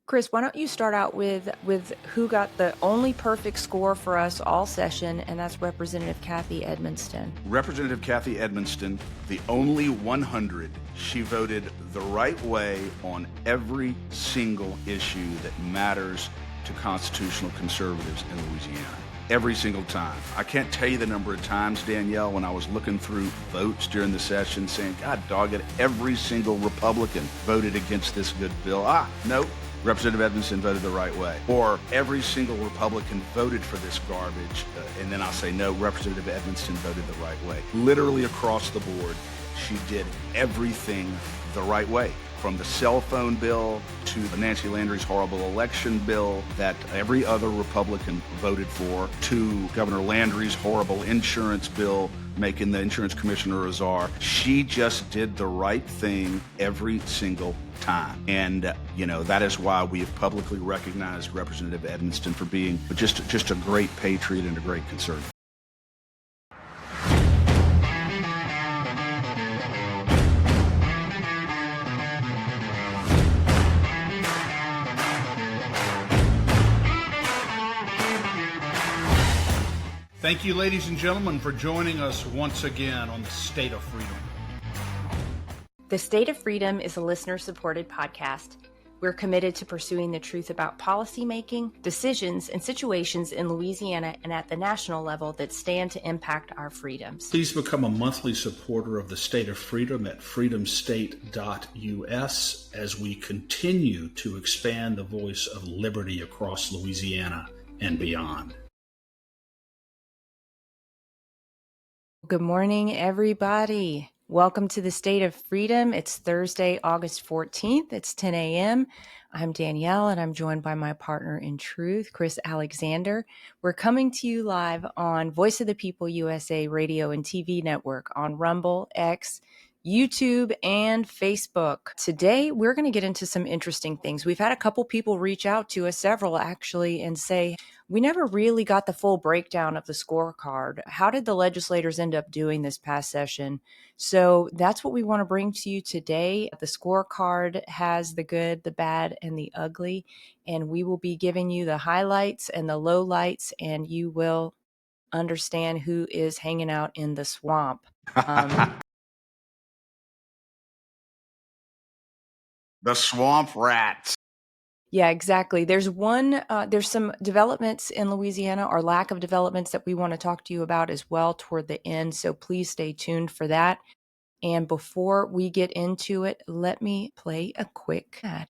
Chris, why don't you start out with who got the only perfect score for us all session, and that's Representative Kathy Edmonston. Representative Kathy Edmonston, the only 100. She voted the right way on every single issue that matters to constitutional conservatives in Louisiana. Every single time. I can't tell you the number of times, Danielle, when I was looking through votes during the session saying, God dog it, every single Republican voted against this good bill. Nope. Representative Edmonston voted the right way. Or every single Republican voted for this garbage, and then I'll say, no, Representative Edmonston voted the right way. Literally across the board, she did everything the right way. From the cell phone bill to Nancy Landry's horrible election bill that every other Republican voted for, to Governor Landry's horrible insurance bill, making the insurance commissioner a czar. She just did the right thing every single time. And, that is why we have publicly recognized Representative Edmonston for being just a great patriot and a great conservative. Thank you, ladies and gentlemen, for joining us once again on the State of Freedom. The State of Freedom is a listener-supported podcast. We're committed to pursuing the truth about policymaking, decisions, and situations in Louisiana and at the national level that stand to impact our freedoms. Please become a monthly supporter of the State of Freedom at freedomstate.us as we continue to expand the voice of liberty across Louisiana and beyond. Good morning, everybody. Welcome to the State of Freedom. It's Thursday, August 14th. It's 10 a.m. I'm Danielle, and I'm joined by my partner in truth, Chris Alexander. We're coming to you live on Voice of the People USA radio and TV network on Rumble, X, YouTube, and Facebook. Today, we're going to get into some interesting things. We've had a couple people reach out to us, several actually, and say, we never really got the full breakdown of the scorecard. How did the legislators end up doing this past session? So that's what we want to bring to you today. The scorecard has the good, the bad, and the ugly, and we will be giving you the highlights and the lowlights, and you will understand who is hanging out in the swamp. The swamp rats. Yeah, exactly. There's some developments in Louisiana, or lack of developments, that we want to talk to you about as well toward the end. So please stay tuned for that. And before we get into it, let me play a quick ad.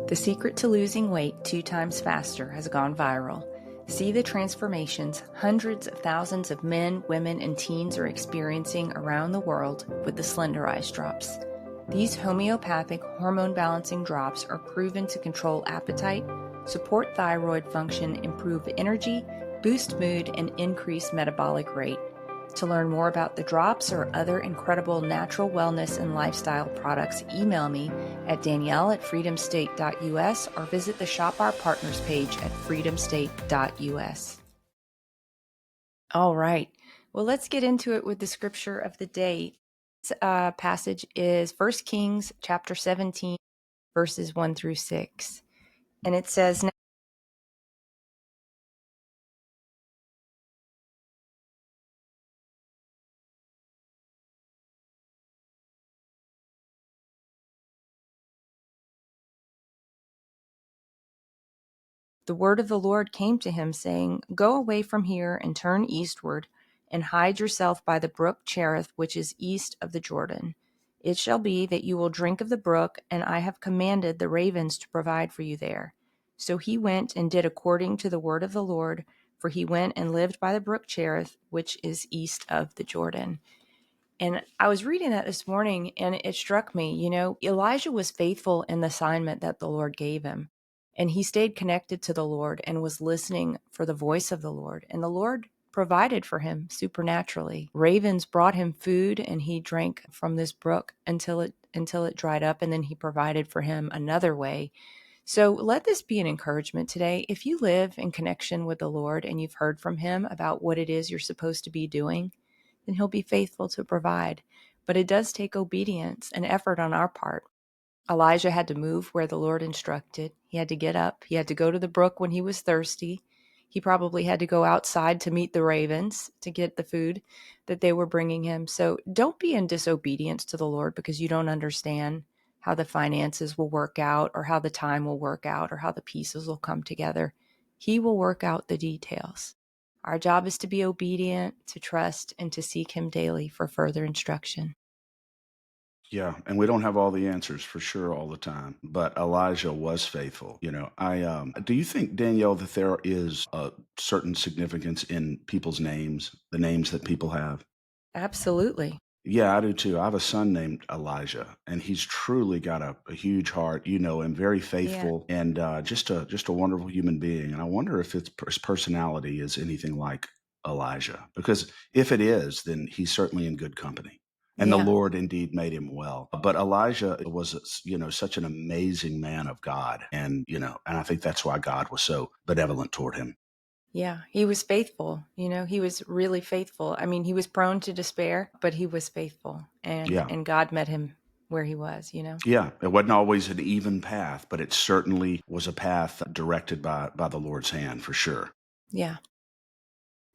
The secret to losing weight 2 times faster has gone viral. See the transformations hundreds of thousands of men, women, and teens are experiencing around the world with the Slender Eyes drops. These homeopathic hormone-balancing drops are proven to control appetite, support thyroid function, improve energy, boost mood, and increase metabolic rate. To learn more about the drops or other incredible natural wellness and lifestyle products, email me at danielle@freedomstate.us or visit the Shop Our Partners page at freedomstate.us. All right. Well, let's get into it with the scripture of the day. This passage is 1 Kings chapter 17, verses 1 through 6. And it says, the word of the Lord came to him, saying, Go away from here and turn eastward, and hide yourself by the brook Cherith, which is east of the Jordan. It shall be that you will drink of the brook, and I have commanded the ravens to provide for you there. So he went and did according to the word of the Lord, for he went and lived by the brook Cherith, which is east of the Jordan. And I was reading that this morning, and it struck me, Elijah was faithful in the assignment that the Lord gave him. And he stayed connected to the Lord and was listening for the voice of the Lord. And the Lord provided for him supernaturally. Ravens brought him food, and he drank from this brook until it dried up, and then he provided for him another way. So let this be an encouragement today. If you live in connection with the Lord and you've heard from him about what it is you're supposed to be doing, then he'll be faithful to provide. But it does take obedience and effort on our part. Elijah had to move where the Lord instructed. He had to get up. He had to go to the brook when he was thirsty. He probably had to go outside to meet the ravens to get the food that they were bringing him. So don't be in disobedience to the Lord because you don't understand how the finances will work out or how the time will work out or how the pieces will come together. He will work out the details. Our job is to be obedient, to trust, and to seek him daily for further instruction. Yeah, and we don't have all the answers for sure all the time, but Elijah was faithful. I do you think, Danielle, that there is a certain significance in people's names, the names that people have? Absolutely. Yeah, I do too. I have a son named Elijah, and he's truly got a huge heart, and very Yeah. faithful, and just a wonderful human being. And I wonder if his personality is anything like Elijah, because if it is, then he's certainly in good company. And the Yeah. Lord indeed made him well. But Elijah was, such an amazing man of God, and I think that's why God was so benevolent toward him. Yeah, he was faithful. He was really faithful. I mean, he was prone to despair, but he was faithful, and Yeah. and God met him where he was. Yeah, it wasn't always an even path, but it certainly was a path directed by the Lord's hand for sure. Yeah.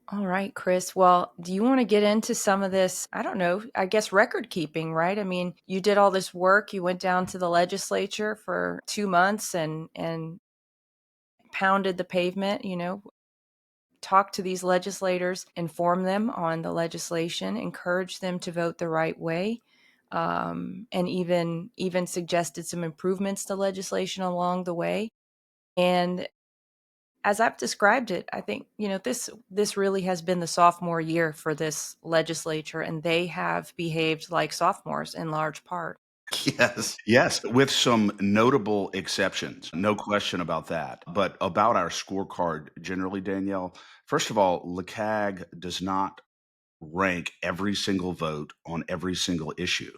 All right, Chris. Well, do you want to get into some of this? I don't know, I guess record keeping, right? I mean, you did all this work. You went down to the legislature for 2 months and pounded the pavement, talk to these legislators, inform them on the legislation, encourage them to vote the right way, and even suggested some improvements to legislation along the way. And as I've described it, I think this really has been the sophomore year for this legislature, and they have behaved like sophomores in large part. Yes, yes, with some notable exceptions, no question about that. But about our scorecard generally, Danielle, first of all, LeCag does not rank every single vote on every single issue.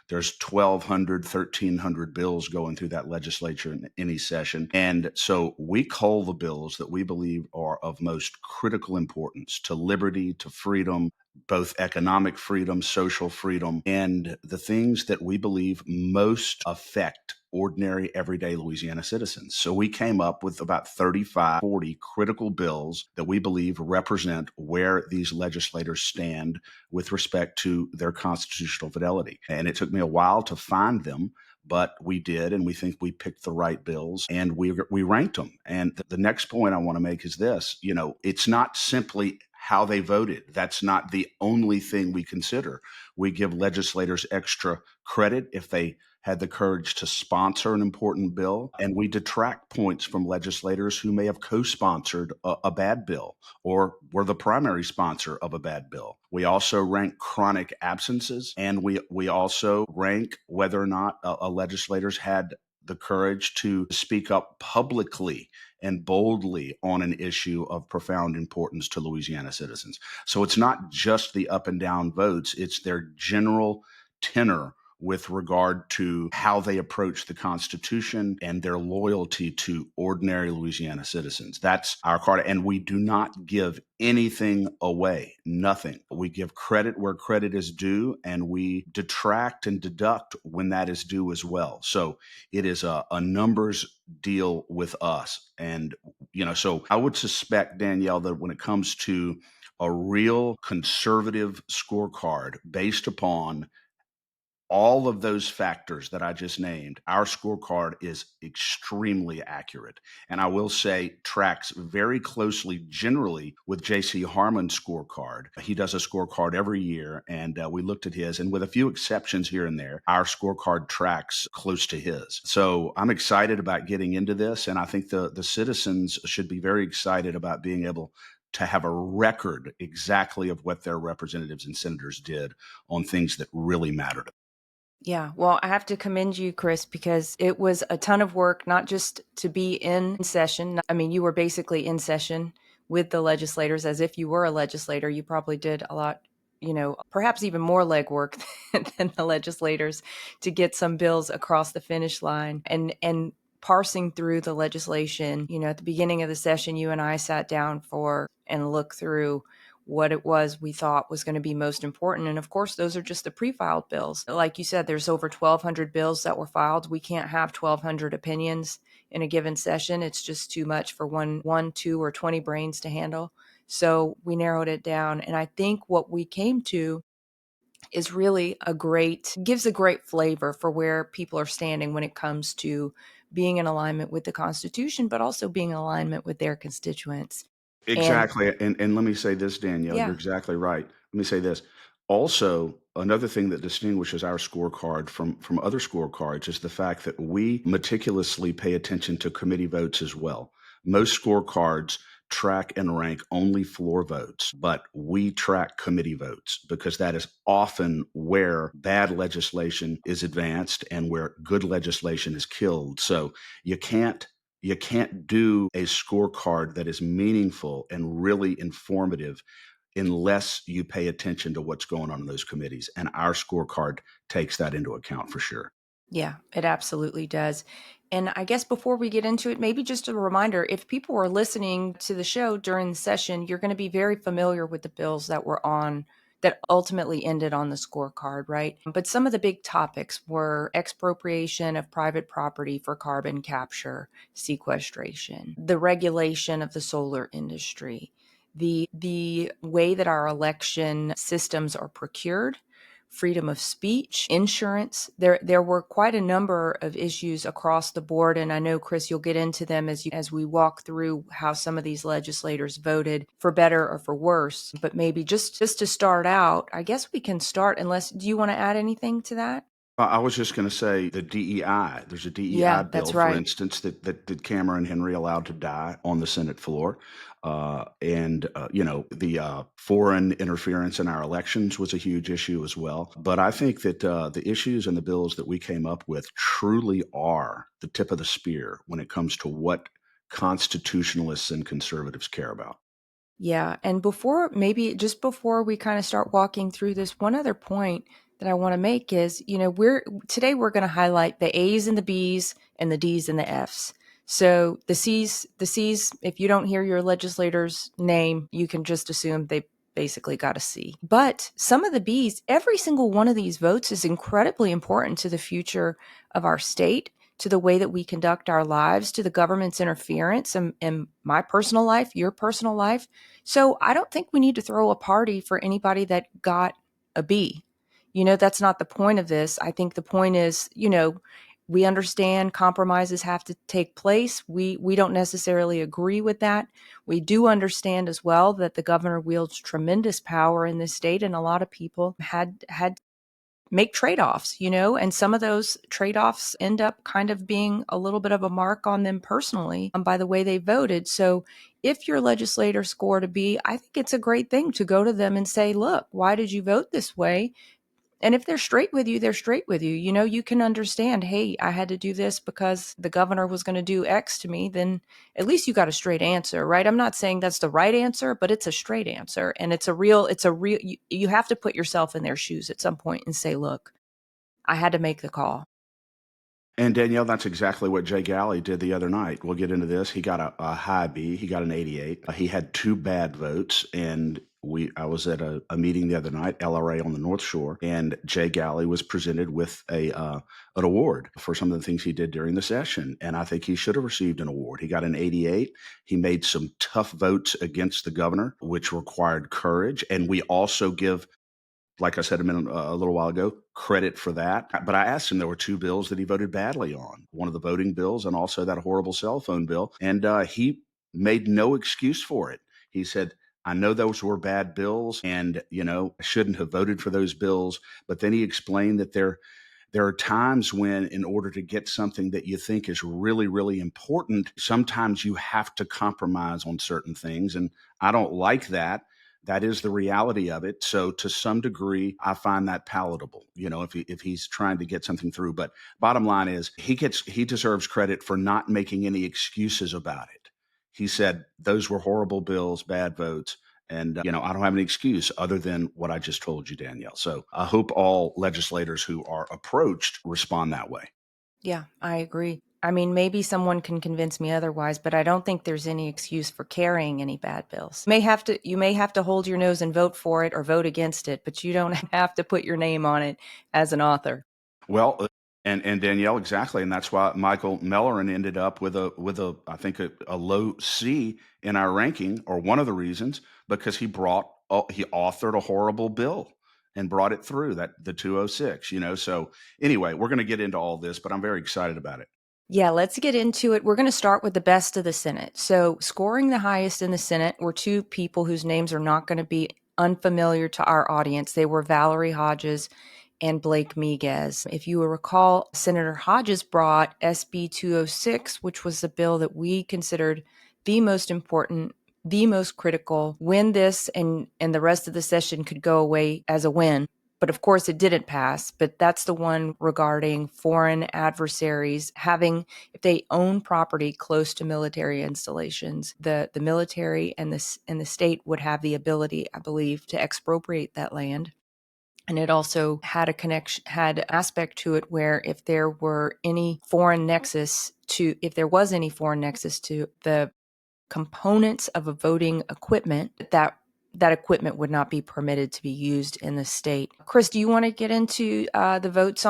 There's 1,200, 1,300 bills going through that legislature in any session. And so we cull the bills that we believe are of most critical importance to liberty, to freedom, both economic freedom, social freedom, and the things that we believe most affect ordinary, everyday Louisiana citizens. So we came up with about 35, 40 critical bills that we believe represent where these legislators stand with respect to their constitutional fidelity. And it took me a while to find them, but we did, and we think we picked the right bills, and we ranked them. And the next point I want to make is this: it's not simply how they voted. That's not the only thing we consider. We give legislators extra credit if they had the courage to sponsor an important bill, and we detract points from legislators who may have co-sponsored a bad bill or were the primary sponsor of a bad bill. We also rank chronic absences, and we also rank whether or not a legislators had the courage to speak up publicly and boldly on an issue of profound importance to Louisiana citizens. So it's not just the up and down votes, it's their general tenor with regard to how they approach the Constitution and their loyalty to ordinary Louisiana citizens. That's our card. And we do not give anything away, nothing. We give credit where credit is due, and we detract and deduct when that is due as well. So it is a numbers deal with us. And, so I would suspect, Danielle, that when it comes to a real conservative scorecard based upon all of those factors that I just named, our scorecard is extremely accurate. And I will say tracks very closely generally with J.C. Harmon's scorecard. He does a scorecard every year, and we looked at his, and with a few exceptions here and there, our scorecard tracks close to his. So I'm excited about getting into this, and I think the citizens should be very excited about being able to have a record exactly of what their representatives and senators did on things that really mattered. Yeah, well, I have to commend you, Chris, because it was a ton of work, not just to be in session. I mean, you were basically in session with the legislators as if you were a legislator. You probably did a lot, perhaps even more legwork than the legislators to get some bills across the finish line and parsing through the legislation. At the beginning of the session, you and I sat down and looked through what it was we thought was going to be most important. And of course, those are just the pre-filed bills. Like you said, there's over 1,200 bills that were filed. We can't have 1,200 opinions in a given session. It's just too much for one, 2, or 20 brains to handle. So we narrowed it down. And I think what we came to is really gives a great flavor for where people are standing when it comes to being in alignment with the Constitution, but also being in alignment with their constituents. And Exactly. And let me say this, Danielle, you're yeah, exactly right. Let me say this. Also, another thing that distinguishes our scorecard from other scorecards is the fact that we meticulously pay attention to committee votes as well. Most scorecards track and rank only floor votes, but we track committee votes because that is often where bad legislation is advanced and where good legislation is killed. So you can't you can't do a scorecard that is meaningful and really informative unless you pay attention to what's going on in those committees. And our scorecard takes that into account for sure. yeah, it absolutely does. And I guess before we get into it, maybe just a reminder, if people were listening to the show during the session, you're going to be very familiar with the bills that were on that ultimately ended on the scorecard, right? But some of the big topics were expropriation of private property for carbon capture, sequestration, the regulation of the solar industry, the way that our election systems are procured, freedom of speech, insurance. There were quite a number of issues across the board, and I know, Chris, you'll get into them as we walk through how some of these legislators voted for better or for worse. But maybe just to start out, I guess we can start. Unless, do you want to add anything to that? I was just going to say the DEI. There's a DEI Yeah, bill, that's for right. instance, that Cameron Henry allowed to die on the Senate floor. The foreign interference in our elections was a huge issue as well. But I think that the issues and the bills that we came up with truly are the tip of the spear when it comes to what constitutionalists and conservatives care about. Yeah. And just before we kind of start walking through this, one other point that I want to make is, we're going to highlight the A's and the B's and the D's and the F's. So the C's, if you don't hear your legislator's name, you can just assume they basically got a C. But some of the B's, every single one of these votes is incredibly important to the future of our state, to the way that we conduct our lives, to the government's interference in my personal life, your personal life. So I don't think we need to throw a party for anybody that got a B. That's not the point of this. I think the point is, we understand compromises have to take place. We don't necessarily agree with that. We do understand as well that the governor wields tremendous power in this state, and a lot of people had make trade-offs, and some of those trade-offs end up kind of being a little bit of a mark on them personally by the way they voted. So if your legislator scored a B, I think it's a great thing to go to them and say, look, why did you vote this way? And if they're straight with you, they're straight with you. You can understand, hey, I had to do this because the governor was going to do X to me. Then at least you got a straight answer, right? I'm not saying that's the right answer, but it's a straight answer. And you have to put yourself in their shoes at some point and say, look, I had to make the call. And Danielle, that's exactly what Jay Galley did the other night. We'll get into this. He got a high B. He got an 88. He had two bad votes, and I was at a meeting the other night, LRA on the North Shore, and Jay Galley was presented with an award for some of the things he did during the session, and I think he should have received an award. He got an 88. He made some tough votes against the governor, which required courage, and we also give, like I said a little while ago, credit for that. But I asked him, there were two bills that he voted badly on, one of the voting bills and also that horrible cell phone bill. And he made no excuse for it. He said, I know those were bad bills and, I shouldn't have voted for those bills. But then he explained that there are times when, in order to get something that you think is really, really important, sometimes you have to compromise on certain things. And I don't like that. That is the reality of it. So to some degree, I find that palatable, if he's trying to get something through. But bottom line is he deserves credit for not making any excuses about it. He said, those were horrible bills, bad votes. And, I don't have any excuse other than what I just told you, Danielle. So I hope all legislators who are approached respond that way. Yeah, I agree. I mean, maybe someone can convince me otherwise, but I don't think there's any excuse for carrying any bad bills. You may have to hold your nose and vote for it or vote against it, but you don't have to put your name on it as an author. Well, and Danielle, exactly, and that's why Michael Mellerin ended up with a I think a low C in our ranking, or one of the reasons, because he authored a horrible bill and brought it through the 206. So anyway, we're going to get into all this, but I'm very excited about it. Yeah, let's get into it. We're going to start with the best of the Senate. So, scoring the highest in the Senate were two people whose names are not going to be unfamiliar to our audience. They were Valerie Hodges and Blake Miguez. If you will recall, Senator Hodges brought SB 206, which was the bill that we considered the most important, the most critical, when this and the rest of the session could go away as a win. But of course, it didn't pass. But that's the one regarding foreign adversaries having, if they own property close to military installations, the military and the state would have the ability, I believe, to expropriate that land. And it also had had aspect to it where if there was any foreign nexus to the components of a voting equipment, that equipment would not be permitted to be used in the state. Chris, do you want to get into the votes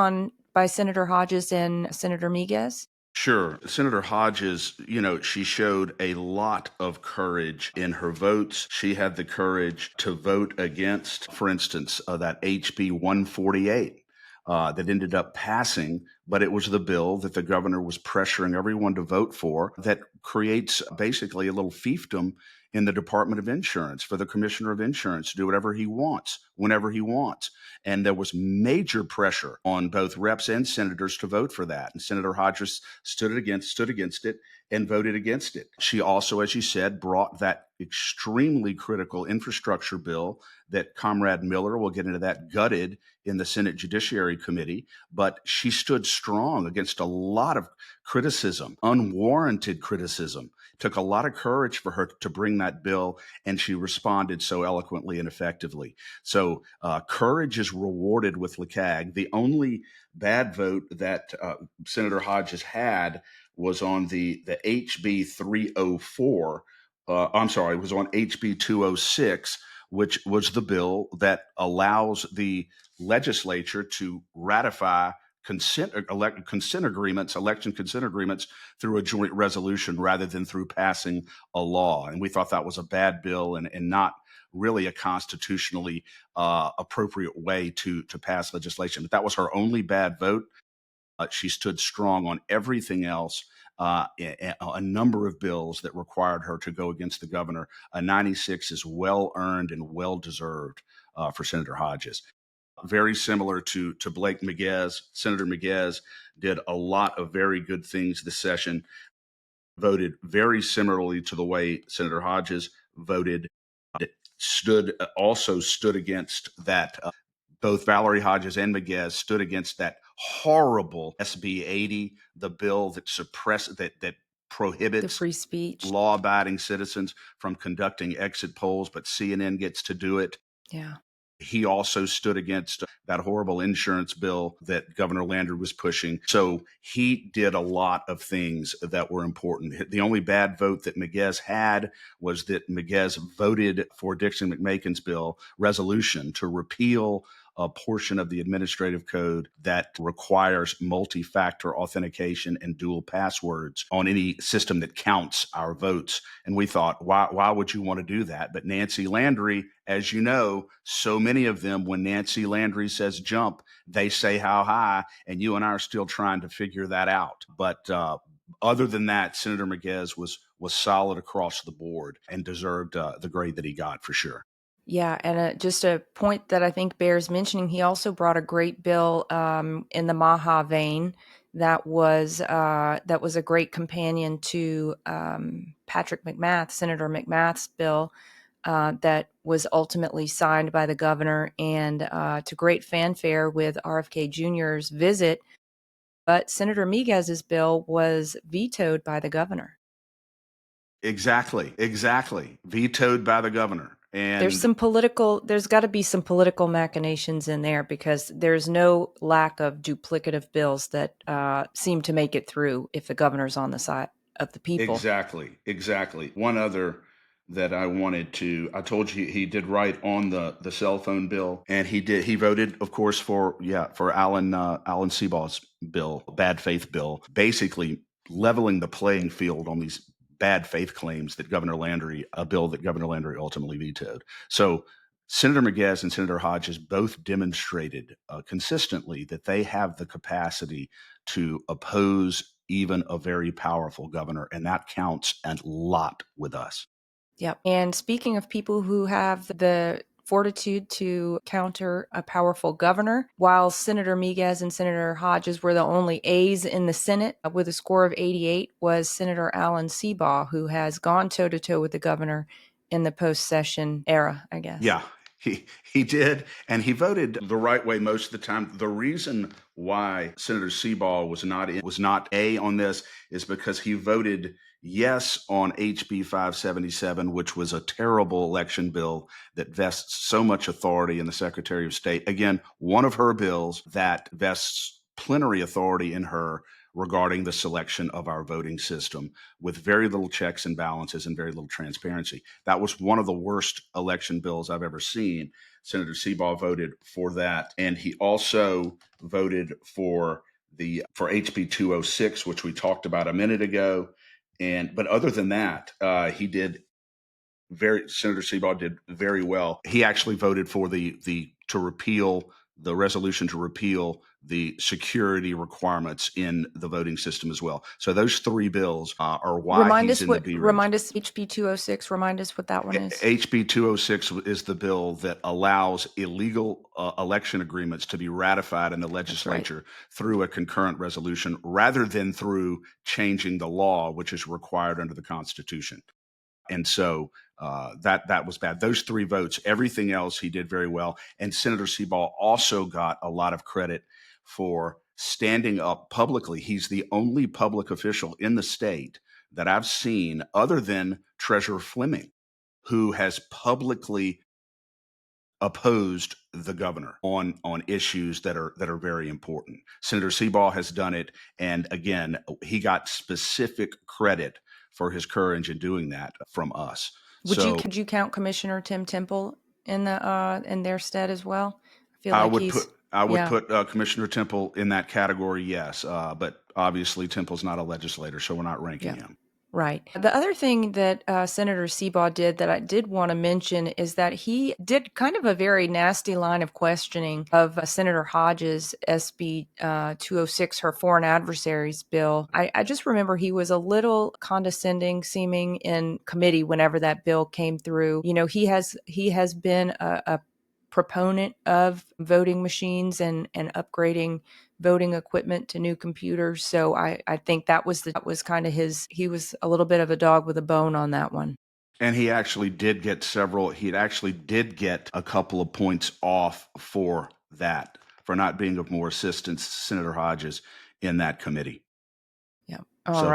by Senator Hodges and Senator Miguez? Sure. Senator Hodges, she showed a lot of courage in her votes. She had the courage to vote against, for instance, that HB 148 that ended up passing, but it was the bill that the governor was pressuring everyone to vote for that creates basically a little fiefdom in the Department of Insurance for the Commissioner of Insurance to do whatever he wants, whenever he wants. And there was major pressure on both reps and senators to vote for that. And Senator Hodges stood against it and voted against it. She also, as you said, brought that extremely critical infrastructure bill that Comrade Miller, we'll get into that, gutted in the Senate Judiciary Committee. But she stood strong against a lot of criticism, unwarranted criticism. It took a lot of courage for her to bring that bill, and she responded so eloquently and effectively. So courage is rewarded with LeCag. The only bad vote that Senator Hodges had was on the HB 304. I'm sorry, it was on HB 206, which was the bill that allows the legislature to ratify election consent agreements through a joint resolution rather than through passing a law. And we thought that was a bad bill and not really a constitutionally appropriate way to pass legislation. But that was her only bad vote. She stood strong on everything else. A number of bills that required her to go against the governor. A 96 is well earned and well deserved for Senator Hodges. Very similar to Blake Miguez. Senator Miguez did a lot of very good things this session, voted very similarly to the way Senator Hodges voted. Also stood against that. Both Valerie Hodges and Miguez stood against that horrible SB 80, the bill that prohibits the free speech, law-abiding citizens from conducting exit polls, but CNN gets to do it. Yeah. He also stood against that horrible insurance bill that Governor Landry was pushing. So he did a lot of things that were important. The only bad vote that Miguez had was that Miguez voted for Dixon McMakin's bill resolution to repeal a portion of the administrative code that requires multi-factor authentication and dual passwords on any system that counts our votes. And we thought, why would you want to do that? But Nancy Landry, as you know, so many of them, when Nancy Landry says jump, they say how high, and you and I are still trying to figure that out. But other than that, Senator Miguez was solid across the board and deserved the grade that he got for sure. Yeah, and just a point that I think bears mentioning, he also brought a great bill in the Maha vein that was a great companion to Patrick McMath, Senator McMath's bill that was ultimately signed by the governor and to great fanfare with RFK Jr.'s visit. But Senator Miguez's bill was vetoed by the governor. Exactly. Vetoed by the governor. And there's got to be some political machinations in there, because there's no lack of duplicative bills that seem to make it through if the governor's on the side of the people. Exactly. One other that I told you he did right on the cell phone bill, and he voted, of course, for Alan Sebaugh's bill, bad faith bill, basically leveling the playing field on these bad faith claims that a bill that Governor Landry ultimately vetoed. So Senator Miguez and Senator Hodges both demonstrated consistently that they have the capacity to oppose even a very powerful governor, and that counts a lot with us. Yep. And speaking of people who have the fortitude to counter a powerful governor, while Senator Miguez and Senator Hodges were the only A's in the Senate with a score of 88, was Senator Alan Sebaugh, who has gone toe-to-toe with the governor in the post-session era, I guess. Yeah, he did, and he voted the right way most of the time. The reason why Senator Sebaugh was not A on this is because he voted yes on HB 577, which was a terrible election bill that vests so much authority in the Secretary of State. Again, one of her bills that vests plenary authority in her regarding the selection of our voting system, with very little checks and balances and very little transparency. That was one of the worst election bills I've ever seen. Senator Sebaugh voted for that, and he also voted for HB 206, which we talked about a minute ago. But other than that, Senator Sebaugh did very well. He actually voted for the resolution to repeal the security requirements in the voting system as well. So those three bills are why he's in the B range. Remind us, HB 206, remind us what that one is. HB 206 is the bill that allows illegal election agreements to be ratified in the legislature through a concurrent resolution rather than through changing the law, which is required under the Constitution. And so that was bad. Those three votes, everything else he did very well. And Senator Sebaugh also got a lot of credit for standing up publicly. He's the only public official in the state that I've seen, other than Treasurer Fleming, who has publicly opposed the governor on issues that are very important. Senator Sebaugh has done it, and again, he got specific credit for his courage in doing that from us. Would you count Commissioner Tim Temple in their stead as well? I would put Commissioner Temple in that category, yes. But obviously Temple's not a legislator, so we're not ranking him. Right. The other thing that Senator Sebaugh did that I did want to mention is that he did kind of a very nasty line of questioning of Senator Hodges' SB 206, her foreign adversaries bill. I just remember he was a little condescending seeming in committee whenever that bill came through. You know, he has been a proponent of voting machines and upgrading voting equipment to new computers. So I think that was kind of he was a little bit of a dog with a bone on that one. And he actually did get a couple of points off for that, for not being of more assistance to Senator Hodges in that committee. Yeah.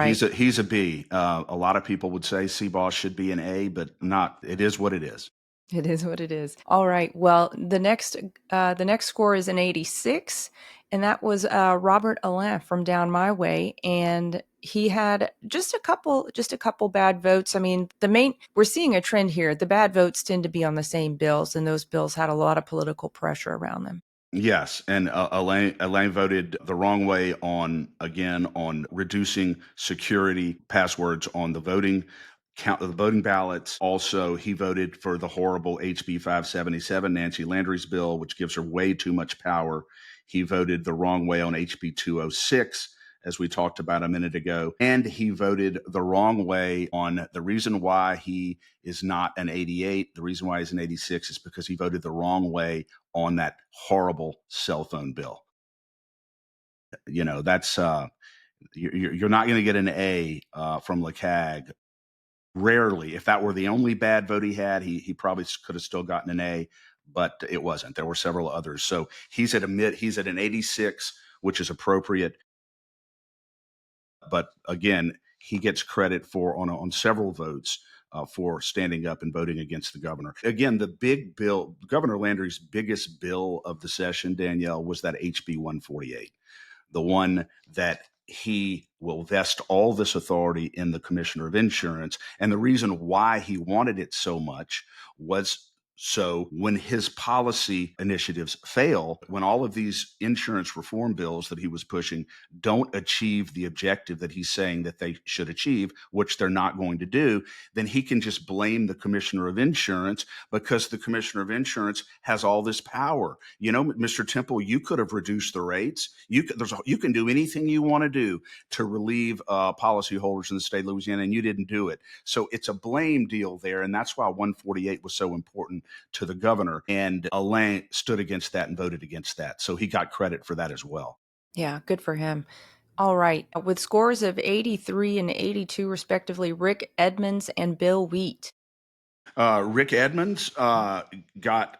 He's a B. A lot of people would say Sebaugh should be an A, but not. It is what it is. It is what it is. All right. Well, the next score is an 86, and that was Robert Alain from down my way, and he had just a couple bad votes. I mean, we're seeing a trend here. The bad votes tend to be on the same bills, and those bills had a lot of political pressure around them. Yes, and Alain voted the wrong way on reducing security passwords on the voting ballots. Also, he voted for the horrible HB 577, Nancy Landry's bill, which gives her way too much power. He voted the wrong way on HB 206, as we talked about a minute ago. And he voted the wrong way on the reason why he is not an 88. The reason why he's an 86 is because he voted the wrong way on that horrible cell phone bill. You know, that's you're not going to get an A from LeCag. Rarely. If that were the only bad vote he had, he probably could have still gotten an A, but it wasn't. There were several others. So he's at an 86, which is appropriate. But again, he gets credit for on several votes for standing up and voting against the governor. Again, the big bill, Governor Landry's biggest bill of the session, Danielle, was that HB 148, the one that he will vest all this authority in the Commissioner of Insurance. And the reason why he wanted it so much was so when his policy initiatives fail, when all of these insurance reform bills that he was pushing don't achieve the objective that he's saying that they should achieve, which they're not going to do, then he can just blame the Commissioner of Insurance, because the Commissioner of Insurance has all this power. You know, Mr. Temple, you could have reduced the rates. You can do anything you want to do to relieve policyholders in the state of Louisiana, and you didn't do it. So it's a blame deal there, and that's why 148 was so important to the governor. And Alain stood against that and voted against that. So he got credit for that as well. Yeah, good for him. All right. With scores of 83 and 82, respectively, Rick Edmonds and Bill Wheat. Rick Edmonds got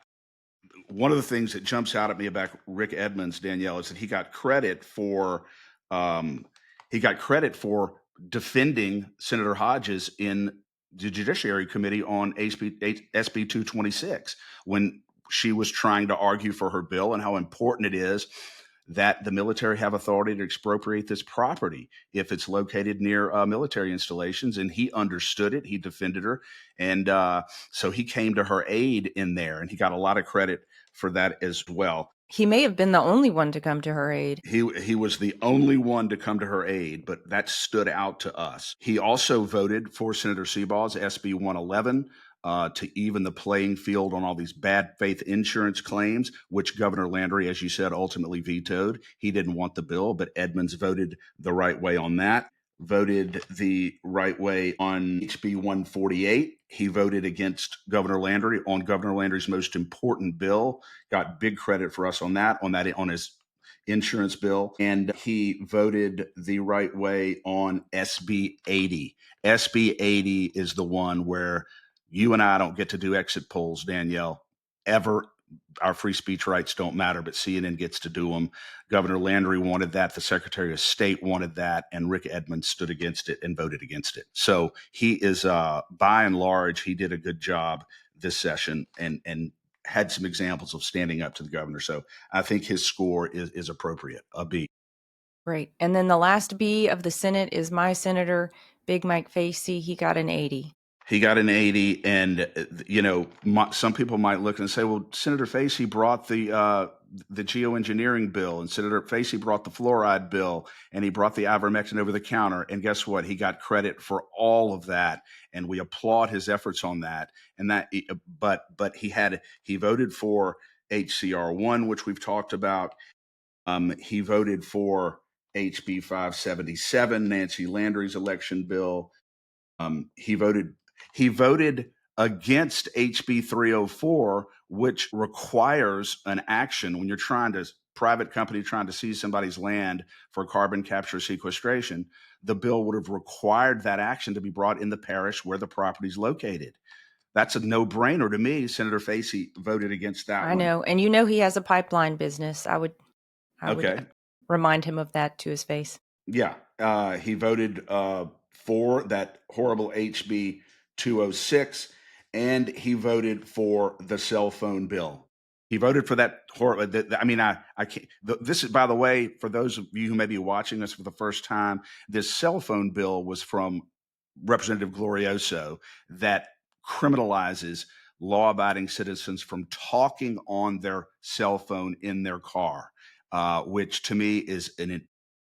one of the things that jumps out at me about Rick Edmonds, Danielle, is that he got credit for defending Senator Hodges in the Judiciary Committee on SB 226 when she was trying to argue for her bill and how important it is that the military have authority to expropriate this property if it's located near military installations. And he understood it. He defended her. And so he came to her aid in there, and he got a lot of credit for that as well. He may have been the only one to come to her aid. He was the only one to come to her aid, but that stood out to us. He also voted for Senator Sebald's SB 111 to even the playing field on all these bad faith insurance claims, which Governor Landry, as you said, ultimately vetoed. He didn't want the bill, but Edmonds voted the right way on that. Voted the right way on HB 148. He voted against Governor Landry on Governor Landry's most important bill. Got big credit for us on his insurance bill. And he voted the right way on SB 80. SB 80 is the one where you and I don't get to do exit polls, Danielle, ever. Our free speech rights don't matter, but CNN gets to do them. Governor Landry wanted that. The Secretary of State wanted that. And Rick Edmonds stood against it and voted against it. So he is, by and large, he did a good job this session and had some examples of standing up to the governor. So I think his score is appropriate, a B. Great. And then the last B of the Senate is my Senator, Big Mike Facey. He got an 80. He got an 80, and some people might look and say, "Well, Senator Facey brought the geoengineering bill, and Senator Facey brought the fluoride bill, and he brought the ivermectin over the counter." And guess what? He got credit for all of that, and we applaud his efforts on that. And that, but he voted for HCR 1, which we've talked about. He voted for HB 577, Nancy Landry's election bill. He voted against HB 304, which requires an action when you're private company trying to seize somebody's land for carbon capture sequestration. The bill would have required that action to be brought in the parish where the property is located. That's a no-brainer to me. Senator Facey voted against that one. I know. And he has a pipeline business. I would remind him of that to his face. Yeah. He voted for that horrible HB 206, and he voted for the cell phone bill. He voted for that horrible. I can't. This is, by the way, for those of you who may be watching us for the first time, this cell phone bill was from Representative Glorioso that criminalizes law-abiding citizens from talking on their cell phone in their car, which to me is an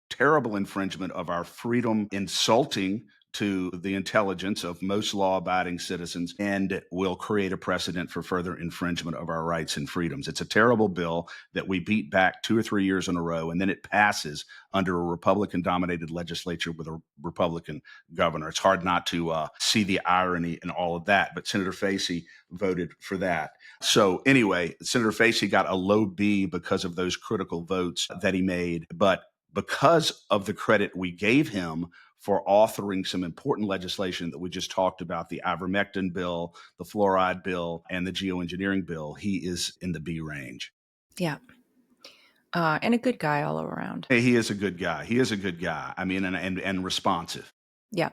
terrible infringement of our freedom, insulting to the intelligence of most law-abiding citizens, and will create a precedent for further infringement of our rights and freedoms. It's a terrible bill that we beat back 2 or 3 years in a row, and then it passes under a Republican-dominated legislature with a Republican governor. It's hard not to see the irony in all of that, but Senator Facey voted for that. So anyway, Senator Facey got a low B because of those critical votes that he made, but because of the credit we gave him for authoring some important legislation that we just talked about, the ivermectin bill, the fluoride bill, and the geoengineering bill, he is in the B range. Yeah. And a good guy all around. Hey, he is a good guy. He is a good guy. I mean, and responsive. Yeah.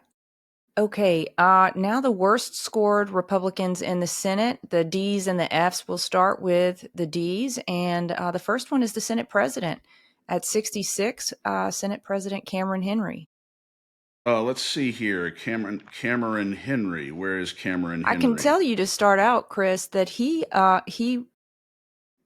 Okay, now the worst scored Republicans in the Senate, the D's and the F's. We'll start with the D's, and the first one is the Senate President. At 66, Senate President Cameron Henry. Let's see here. Cameron Henry. Where is Cameron I can Henry? tell you to start out, Chris, that he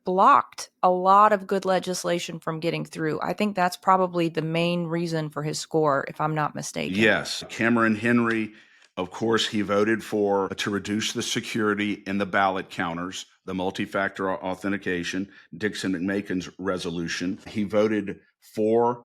blocked a lot of good legislation from getting through. I think that's probably the main reason for his score, if I'm not mistaken. Yes, Cameron Henry, of course, he voted to reduce the security in the ballot counters, the multi-factor authentication, Dixon McMakin's resolution. He voted for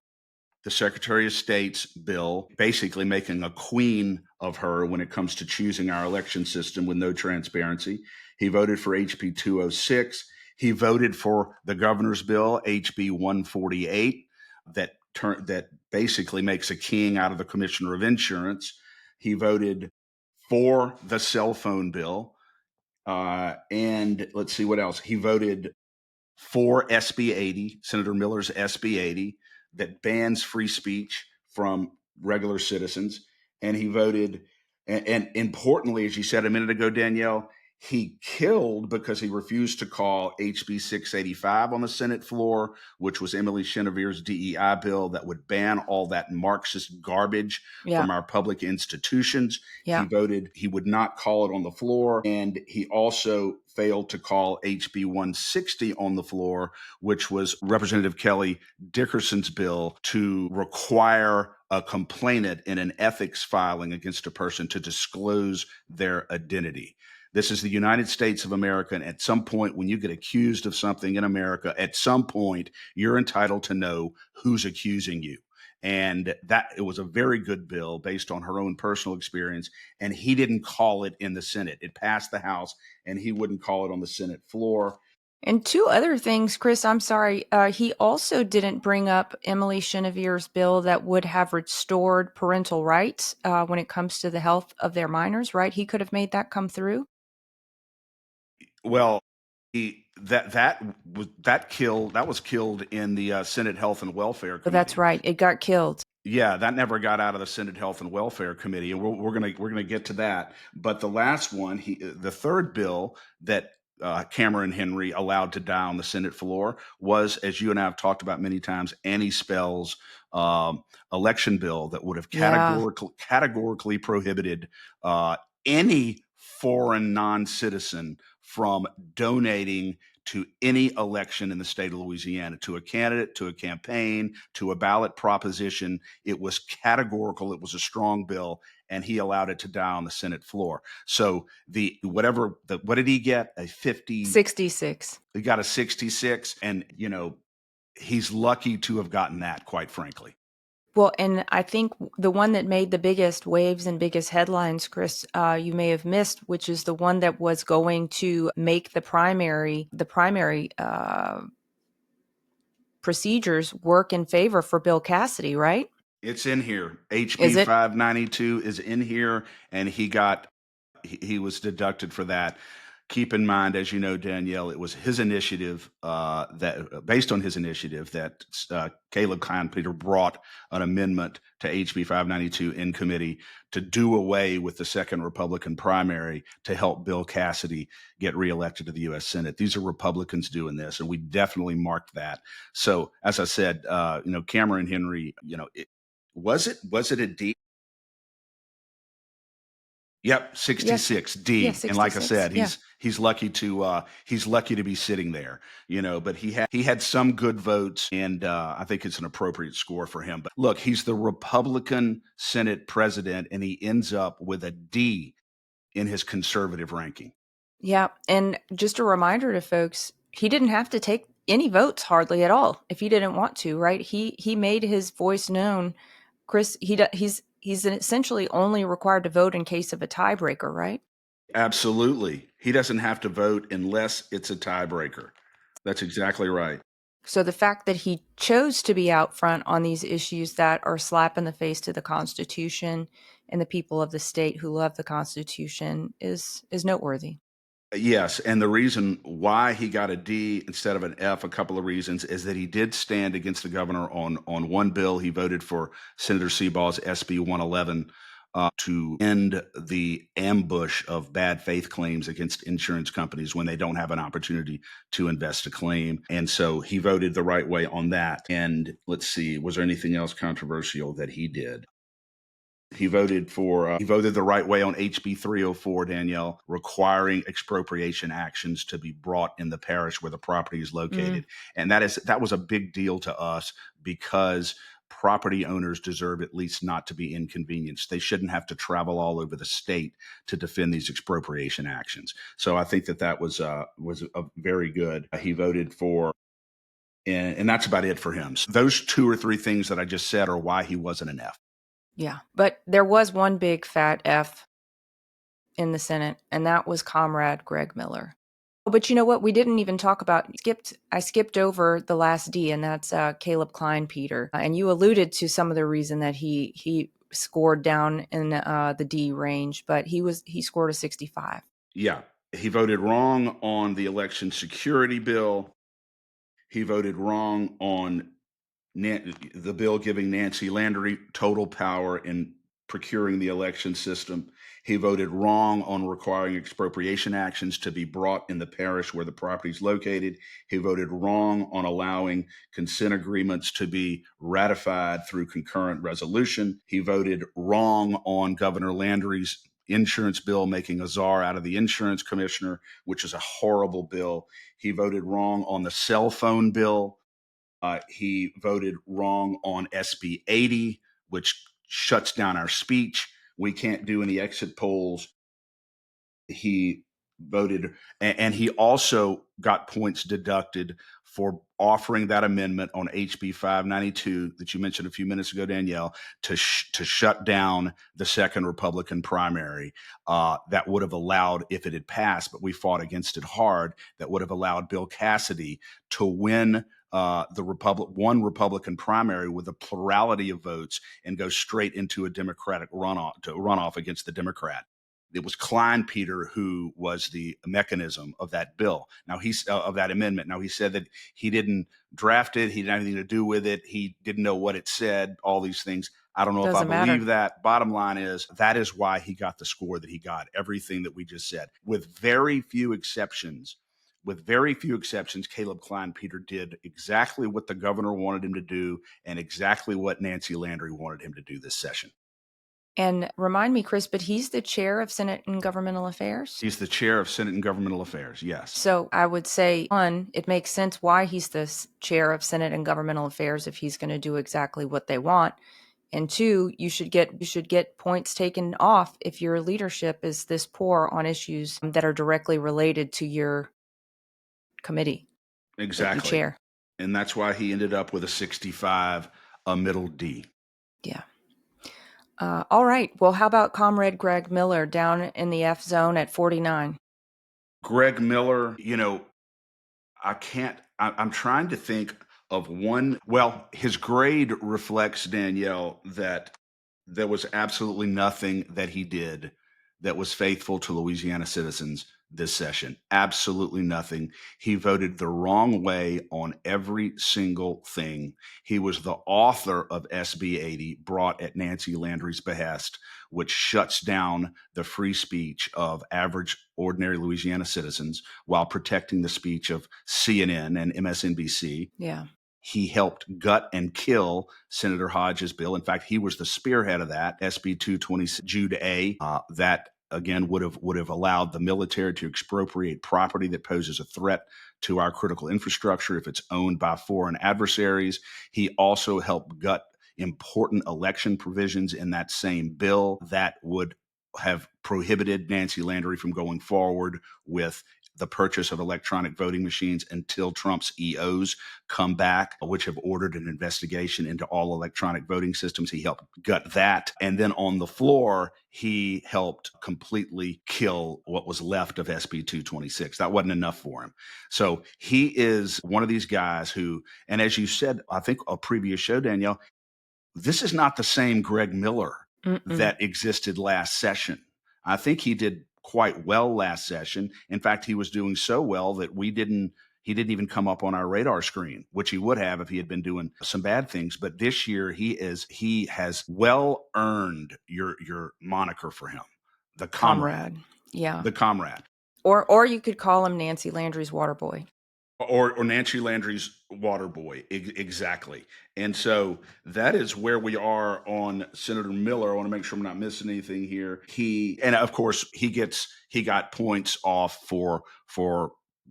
the Secretary of State's bill, basically making a queen of her when it comes to choosing our election system with no transparency. He voted for HB 206. He voted for the governor's bill, HB 148, that basically makes a king out of the commissioner of insurance. He voted for the cell phone bill. And let's see what else. He voted for SB 80, Senator Miller's SB 80, that bans free speech from regular citizens. And he voted, and importantly, as you said a minute ago, Danielle, he killed because he refused to call HB 685 on the Senate floor, which was Emily Chenevir's DEI bill that would ban all that Marxist garbage from our public institutions. Yeah. He voted he would not call it on the floor. And he also failed to call HB 160 on the floor, which was Representative Kelly Dickerson's bill to require a complainant in an ethics filing against a person to disclose their identity. This is the United States of America. And at some point, when you get accused of something in America, at some point, you're entitled to know who's accusing you. And that it was a very good bill based on her own personal experience. And he didn't call it in the Senate. It passed the House, and he wouldn't call it on the Senate floor. And two other things, Chris, I'm sorry. He also didn't bring up Emily Chenevir's bill that would have restored parental rights when it comes to the health of their minors, right? He could have made that come through. Well, that was killed in the Senate Health and Welfare Committee. Oh, that's right. It got killed. Yeah, that never got out of the Senate Health and Welfare Committee, and we're gonna get to that. But the last one, the third bill that Cameron Henry allowed to die on the Senate floor was, as you and I have talked about many times, Annie Spell's election bill that would have categorically prohibited any foreign non-citizen from donating to any election in the state of Louisiana, to a candidate, to a campaign, to a ballot proposition. It was categorical. It was a strong bill, and he allowed it to die on the Senate floor. So what did he get? 66. He got a 66, and he's lucky to have gotten that, quite frankly. Well, and I think the one that made the biggest waves and biggest headlines, Chris, you may have missed, which is the one that was going to make the primary procedures work in favor for Bill Cassidy, right? It's in here. HB 592 is in here, and he was deducted for that. Keep in mind, as you know, Danielle, it was his initiative based on his initiative that Caleb Klein-Peter brought an amendment to HB 592 in committee to do away with the second Republican primary to help Bill Cassidy get reelected to the U.S. Senate. These are Republicans doing this, and we definitely marked that. So, as I said, Cameron Henry, was it a D? Yep, 66 D. Yeah, 66, and like I said, he's lucky to be sitting there, but he had some good votes, and I think it's an appropriate score for him. But look, he's the Republican Senate president, and he ends up with a D in his conservative ranking. Yeah, and just a reminder to folks, he didn't have to take any votes hardly at all if he didn't want to, right? He made his voice known. Chris, he's essentially only required to vote in case of a tiebreaker, right? Absolutely. He doesn't have to vote unless it's a tiebreaker. That's exactly right. So the fact that he chose to be out front on these issues that are slap in the face to the Constitution and the people of the state who love the Constitution is noteworthy. Yes, and the reason why he got a D instead of an F, a couple of reasons, is that he did stand against the governor on one bill. He voted for Senator Seaball's SB 111 to end the ambush of bad faith claims against insurance companies when they don't have an opportunity to invest a claim. And so he voted the right way on that. And let's see, was there anything else controversial that he did? He voted the right way on HB 304, Danielle, requiring expropriation actions to be brought in the parish where the property is located. And that was a big deal to us because property owners deserve at least not to be inconvenienced. They shouldn't have to travel all over the state to defend these expropriation actions. So I think that was a very good. He voted for, and that's about it for him. So those two or three things that I just said are why he wasn't an F. Yeah, but there was one big fat F in the Senate, and that was Comrade Greg Miller. But you know what? We didn't even talk about, I skipped over the last D, and that's Caleb Klein Peter. And you alluded to some of the reason that he scored down in the D range, but he scored a 65. Yeah, he voted wrong on the election security bill. He voted wrong on the bill giving Nancy Landry total power in procuring the election system. He voted wrong on requiring expropriation actions to be brought in the parish where the property is located. He voted wrong on allowing consent agreements to be ratified through concurrent resolution. He voted wrong on Governor Landry's insurance bill, making a czar out of the insurance commissioner, which is a horrible bill. He voted wrong on the cell phone bill. He voted wrong on SB 80, which shuts down our speech. We can't do any exit polls. He voted, and he also got points deducted for offering that amendment on HB 592 that you mentioned a few minutes ago, Danielle, to shut down the second Republican primary. That would have allowed, if it had passed, but we fought against it hard, that would have allowed Bill Cassidy to win one Republican primary with a plurality of votes and go straight into a Democratic runoff against the Democrat. It was Klein Peter who was the mechanism of that bill. Now of that amendment. Now he said that he didn't draft it. He didn't have anything to do with it. He didn't know what it said, all these things. I don't know if I believe that. Bottom line is, that is why he got the score that he got. Everything that we just said, with very few exceptions, Caleb Klein Peter did exactly what the governor wanted him to do and exactly what Nancy Landry wanted him to do this session. And remind me, Chris, but he's the chair of Senate and Governmental Affairs? He's the chair of Senate and Governmental Affairs, yes. So I would say, one, it makes sense why he's the chair of Senate and Governmental Affairs if he's going to do exactly what they want. And two, you should get points taken off if your leadership is this poor on issues that are directly related to your committee. Exactly. That you chair. And that's why he ended up with a 65, a middle D. Yeah. All right. Well, how about Comrade Greg Miller down in the F zone at 49? Greg Miller, I'm trying to think of one. Well, his grade reflects, Danielle, that there was absolutely nothing that he did that was faithful to Louisiana citizens this session. Absolutely nothing. He voted the wrong way on every single thing. He was the author of SB 80, brought at Nancy Landry's behest, which shuts down the free speech of average, ordinary Louisiana citizens while protecting the speech of CNN and MSNBC. Yeah. He helped gut and kill Senator Hodges' bill. In fact, he was the spearhead of that, SB 220 Jude A, that again would have allowed the military to expropriate property that poses a threat to our critical infrastructure if it's owned by foreign adversaries. He also helped gut important election provisions in that same bill that would have prohibited Nancy Landry from going forward with the purchase of electronic voting machines until Trump's EOs come back, which have ordered an investigation into all electronic voting systems. He helped gut that. And then on the floor, he helped completely kill what was left of SB 226. That wasn't enough for him. So he is one of these guys who, and as you said, I think a previous show, Danielle, this is not the same Greg Miller that existed last session. I think he did quite well last session. In fact, he was doing so well that we didn't He didn't even come up on our radar screen, which he would have if he had been doing some bad things. But this year he has well earned your moniker for him, the comrade. Yeah. The comrade. Or you could call him Nancy Landry's water boy. Or Nancy Landry's water boy. Exactly. And so that is where we are on Senator Miller. I want to make sure I'm not missing anything here. And of course he got points off for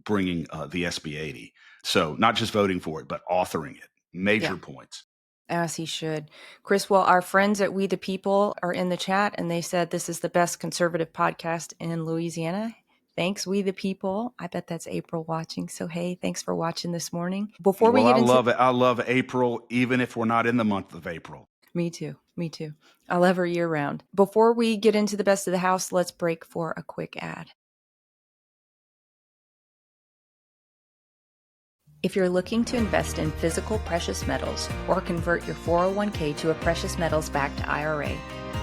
bringing the SB 80. So not just voting for it, but authoring it. Major points. As he should. Chris, well, our friends at We the People are in the chat, and they said this is the best conservative podcast in Louisiana. Thanks, We the People. I bet that's April watching. So, hey, thanks for watching this morning. Before we get into... love it. I love April, even if we're not in the month of April. Me too. I love her year round. Before we get into the best of the house, let's break for a quick ad. If you're looking to invest in physical precious metals or convert your 401k to a precious metals-backed IRA,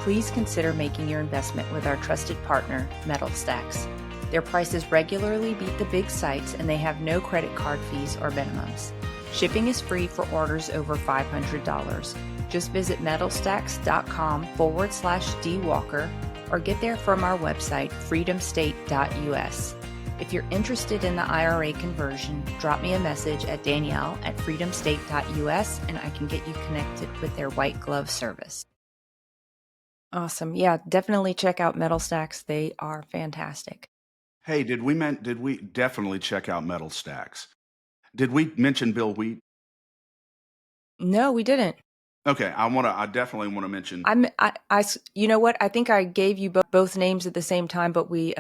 please consider making your investment with our trusted partner, Metal Stacks. Their prices regularly beat the big sites, and they have no credit card fees or minimums. Shipping is free for orders over $500. Just visit metalstacks.com/dwalker or get there from our website, freedomstate.us. If you're interested in the IRA conversion, drop me a message at Danielle at freedomstate.us and I can get you connected with their white glove service. Awesome. Yeah, definitely check out Metal Stacks. They are fantastic. Hey, did we definitely check out Metal Stacks? Did we mention Bill Wheat? No, we didn't. Okay, I definitely want to mention. You know what? I think I gave you both names at the same time, but we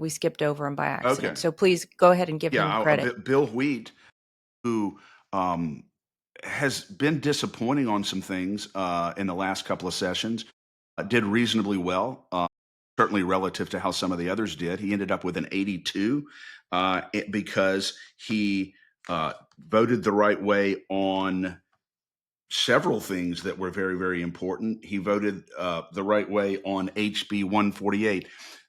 skipped over them by accident. Okay. So please go ahead and give him credit. Bill Wheat, who has been disappointing on some things in the last couple of sessions, did reasonably well, certainly relative to how some of the others did. He ended up with an 82 because he voted the right way on several things that were very, very important. He voted the right way on HB 148.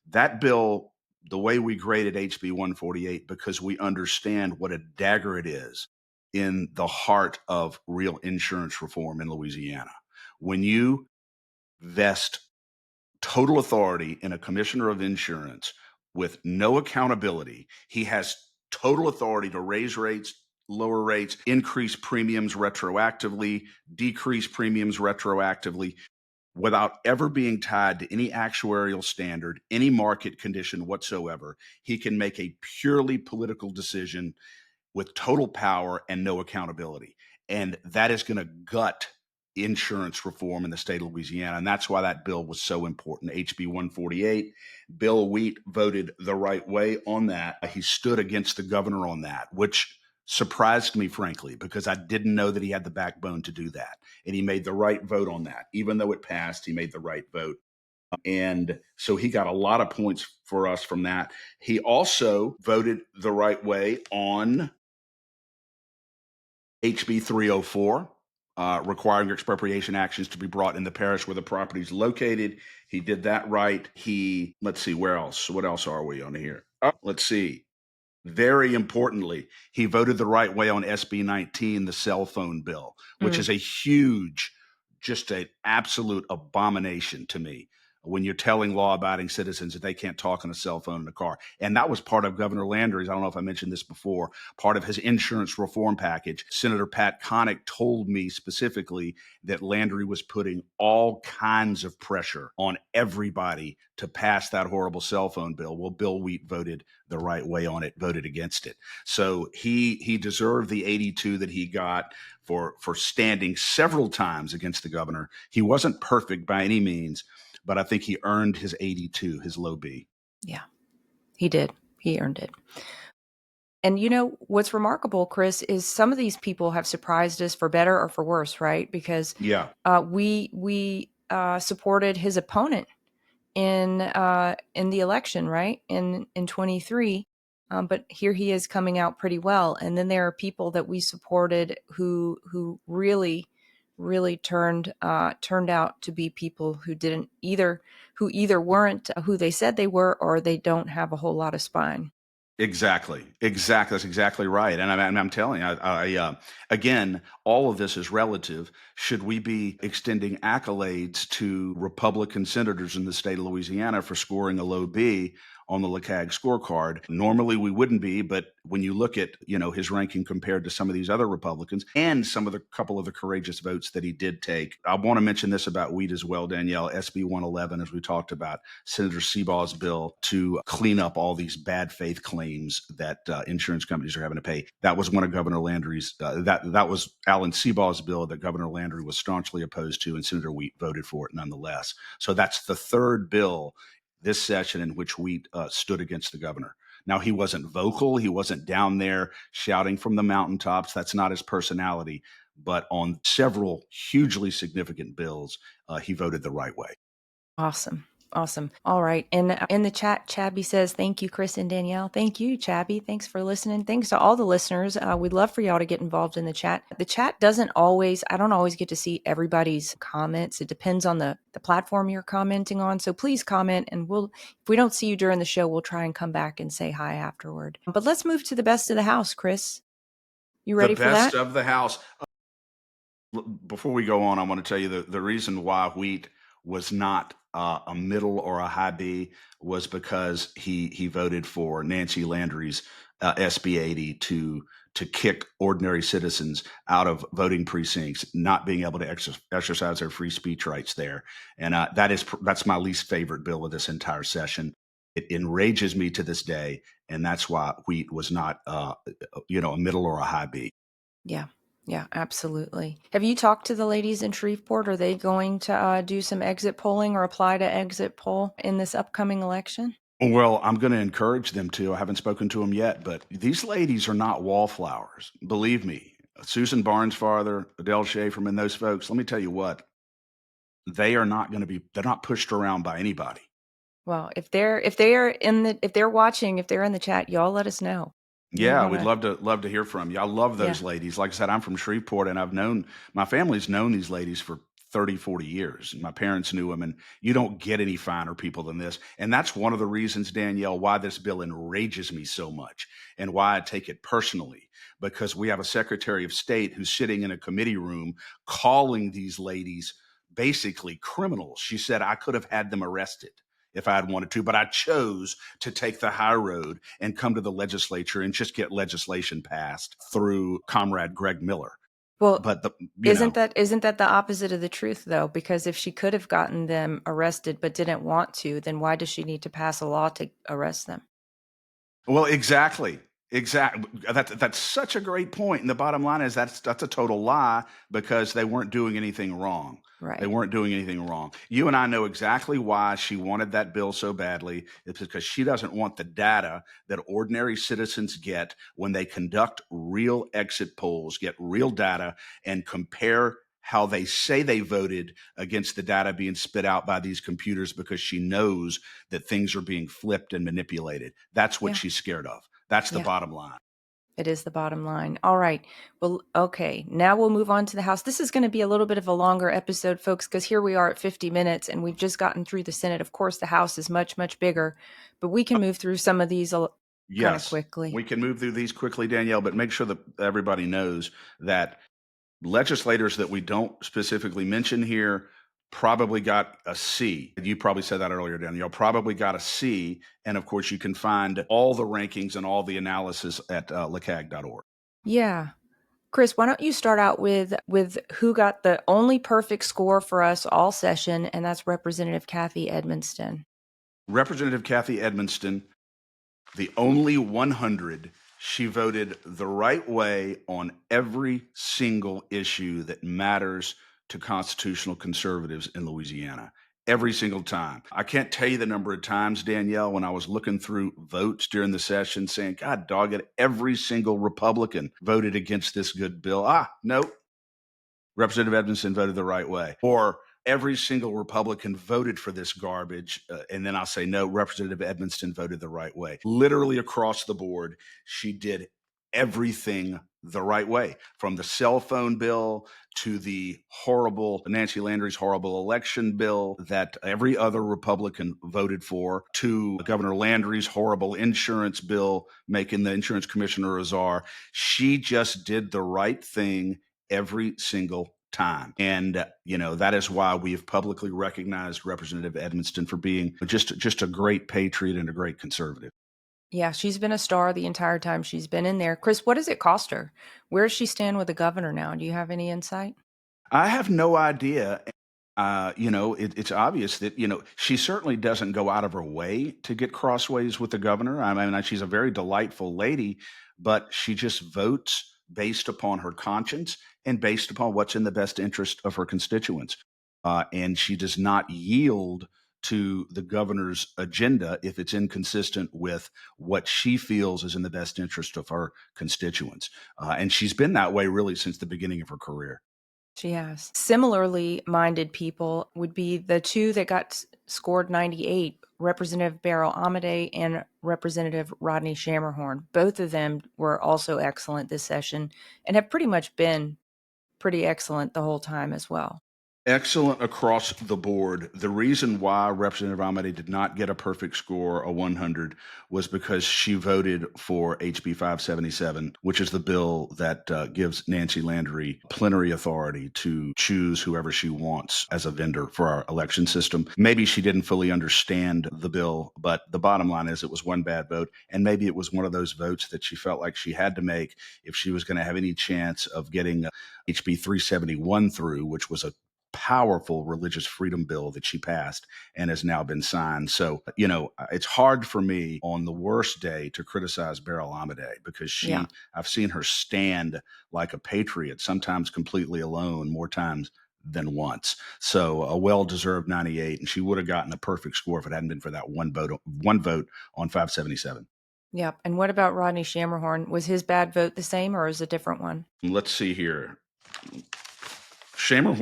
That bill, the way we graded HB 148, because we understand what a dagger it is in the heart of real insurance reform in Louisiana. When you vest total authority in a commissioner of insurance with no accountability, he has total authority to raise rates, lower rates, increase premiums retroactively, decrease premiums retroactively, without ever being tied to any actuarial standard, any market condition whatsoever. He can make a purely political decision with total power and no accountability. And that is going to gut insurance reform in the state of Louisiana. And that's why that bill was so important. HB 148, Bill Wheat voted the right way on that. He stood against the governor on that, which surprised me, frankly, because I didn't know that he had the backbone to do that. And he made the right vote on that. Even though it passed, he made the right vote. And so he got a lot of points for us from that. He also voted the right way on HB 304, requiring expropriation actions to be brought in the parish where the property is located. He did that right. Let's see, where else? What else are we on here? Let's see. Very importantly, he voted the right way on SB 19, the cell phone bill, which is a huge, just an absolute abomination to me when you're telling law-abiding citizens that they can't talk on a cell phone in a car. And that was part of Governor Landry's, I don't know if I mentioned this before, part of his insurance reform package. Senator Pat Connick told me specifically that Landry was putting all kinds of pressure on everybody to pass that horrible cell phone bill. Well, Bill Wheat voted the right way on it, voted against it. So he deserved the 82 that he got for standing several times against the governor. He wasn't perfect by any means, but I think he earned his 82, his low B. Yeah, he did. He earned it. And you know, what's remarkable, Chris, is some of these people have surprised us for better or for worse, right? Because we supported his opponent in the election, right? In 23. But here he is coming out pretty well. And then there are people that we supported who really turned out to be people who either weren't who they said they were, or they don't have a whole lot of spine. Exactly. That's exactly right. And I'm telling you, again, all of this is relative. Should we be extending accolades to Republican senators in the state of Louisiana for scoring a low B on the LeCag scorecard? Normally we wouldn't be, but when you look at, his ranking compared to some of these other Republicans and some of the couple of the courageous votes that he did take, I want to mention this about wheat as well, Danielle. SB 111, as we talked about, Senator Sebaugh's bill to clean up all these bad faith claims that insurance companies are having to pay. That was one of Governor Landry's. That was Alan Sebaugh's bill that Governor Landry was staunchly opposed to, and Senator Wheat voted for it nonetheless. So that's the third bill this session in which Wheat stood against the governor. Now, he wasn't vocal. He wasn't down there shouting from the mountaintops. That's not his personality. But on several hugely significant bills, he voted the right way. Awesome. All right. And in the chat, Chabby says, thank you, Chris and Danielle. Thank you, Chabby. Thanks for listening. Thanks to all the listeners. We'd love for y'all to get involved in the chat. The chat I don't always get to see everybody's comments. It depends on the platform you're commenting on. So please comment, and if we don't see you during the show, we'll try and come back and say hi afterward. But let's move to the best of the house, Chris. You ready for that? The best of the house. Before we go on, I want to tell you the reason why Wheat was not a middle or a high B was because he voted for Nancy Landry's SB 80 to kick ordinary citizens out of voting precincts, not being able to exercise their free speech rights there. And that's my least favorite bill of this entire session. It enrages me to this day, and that's why Wheat was not a middle or a high B. Yeah, absolutely. Have you talked to the ladies in Shreveport? Are they going to do some exit polling or apply to exit poll in this upcoming election? Well, I'm going to encourage them to. I haven't spoken to them yet, but these ladies are not wallflowers. Believe me, Susan Barnesfather, Adele Schaeferman, those folks, let me tell you what, they're not pushed around by anybody. Well, if they're watching, if they're in the chat, y'all let us know. Yeah, we'd love to hear from you. I love those ladies. Like I said, I'm from Shreveport, and my family's known these ladies for 30, 40 years. My parents knew them, and you don't get any finer people than this. And that's one of the reasons, Danielle, why this bill enrages me so much and why I take it personally, because we have a Secretary of State who's sitting in a committee room calling these ladies basically criminals. She said, I could have had them arrested if I had wanted to, but I chose to take the high road and come to the legislature and just get legislation passed through Comrade Greg Miller. Well, but isn't that the opposite of the truth, though? Because if she could have gotten them arrested but didn't want to, then why does she need to pass a law to arrest them? Well, exactly. That's such a great point. And the bottom line is that's a total lie, because they weren't doing anything wrong. Right. They weren't doing anything wrong. You and I know exactly why she wanted that bill so badly. It's because she doesn't want the data that ordinary citizens get when they conduct real exit polls, get real data, and compare how they say they voted against the data being spit out by these computers, because she knows that things are being flipped and manipulated. That's what she's scared of. That's the bottom line. It is the bottom line. All right. Well, okay. Now we'll move on to the House. This is going to be a little bit of a longer episode, folks, because here we are at 50 minutes and we've just gotten through the Senate. Of course, the House is much, much bigger, but we can move through some of these kind of quickly. We can move through these quickly, Danielle, but make sure that everybody knows that legislators that we don't specifically mention here probably got a C. You probably said that earlier, Danielle. Probably got a C. And of course, you can find all the rankings and all the analysis at lecag.org. Yeah. Chris, why don't you start out with who got the only perfect score for us all session, and that's Representative Kathy Edmonston. Representative Kathy Edmonston, the only 100. She voted the right way on every single issue that matters to constitutional conservatives in Louisiana. Every single time. I can't tell you the number of times, Danielle, when I was looking through votes during the session saying, God dog it, every single Republican voted against this good bill. Nope. Representative Edmonston voted the right way. Or every single Republican voted for this garbage. And then I'll say, no, Representative Edmonston voted the right way. Literally across the board, she did everything the right way, from the cell phone bill to the horrible Nancy Landry's horrible election bill that every other Republican voted for, to Governor Landry's horrible insurance bill, making the insurance commissioner a czar. She just did the right thing every single time. And, that is why we have publicly recognized Representative Edmonston for being just a great patriot and a great conservative. Yeah, she's been a star the entire time she's been in there. Chris, what does it cost her? Where does she stand with the governor now? Do you have any insight? I have no idea. It's obvious that, she certainly doesn't go out of her way to get crossways with the governor. I mean, she's a very delightful lady, but she just votes based upon her conscience and based upon what's in the best interest of her constituents. And she does not yield to the governor's agenda if it's inconsistent with what she feels is in the best interest of her constituents. And she's been that way really since the beginning of her career. She has. Similarly minded people would be the two that got scored 98, Representative Beryl Amade and Representative Rodney Shammerhorn. Both of them were also excellent this session and have pretty much been pretty excellent the whole time as well. Excellent across the board. The reason why Representative Amade did not get a perfect score, a 100, was because she voted for HB 577, which is the bill that gives Nancy Landry plenary authority to choose whoever she wants as a vendor for our election system. Maybe she didn't fully understand the bill, but the bottom line is it was one bad vote, and maybe it was one of those votes that she felt like she had to make if she was going to have any chance of getting HB 371 through, which was a powerful religious freedom bill that she passed and has now been signed. So, it's hard for me on the worst day to criticize Beryl Amade because I've seen her stand like a patriot, sometimes completely alone, more times than once. So a well-deserved 98, and she would have gotten a perfect score if it hadn't been for that one vote on 577. Yep. And what about Rodney Shammerhorn? Was his bad vote the same or is it a different one? Let's see here. Shammerhorn,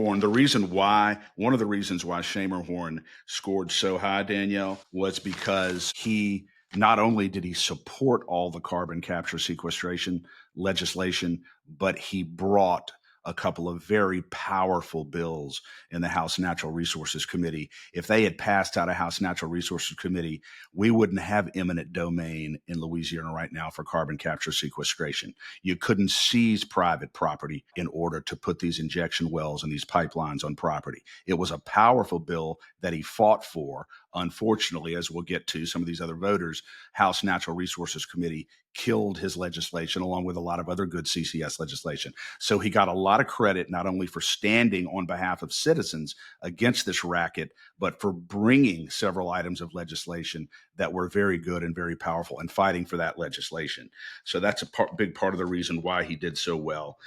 one of the reasons why Shammerhorn scored so high, Danielle, was because he not only did he support all the carbon capture sequestration legislation, but he brought a couple of very powerful bills in the House Natural Resources Committee. If they had passed out of House Natural Resources Committee, we wouldn't have eminent domain in Louisiana right now for carbon capture sequestration. You couldn't seize private property in order to put these injection wells and these pipelines on property. It was a powerful bill that he fought for. Unfortunately, as we'll get to some of these other voters, House Natural Resources Committee killed his legislation along with a lot of other good CCS legislation. So he got a lot of credit not only for standing on behalf of citizens against this racket, but for bringing several items of legislation that were very good and very powerful and fighting for that legislation. So that's a big part of the reason why he did so well.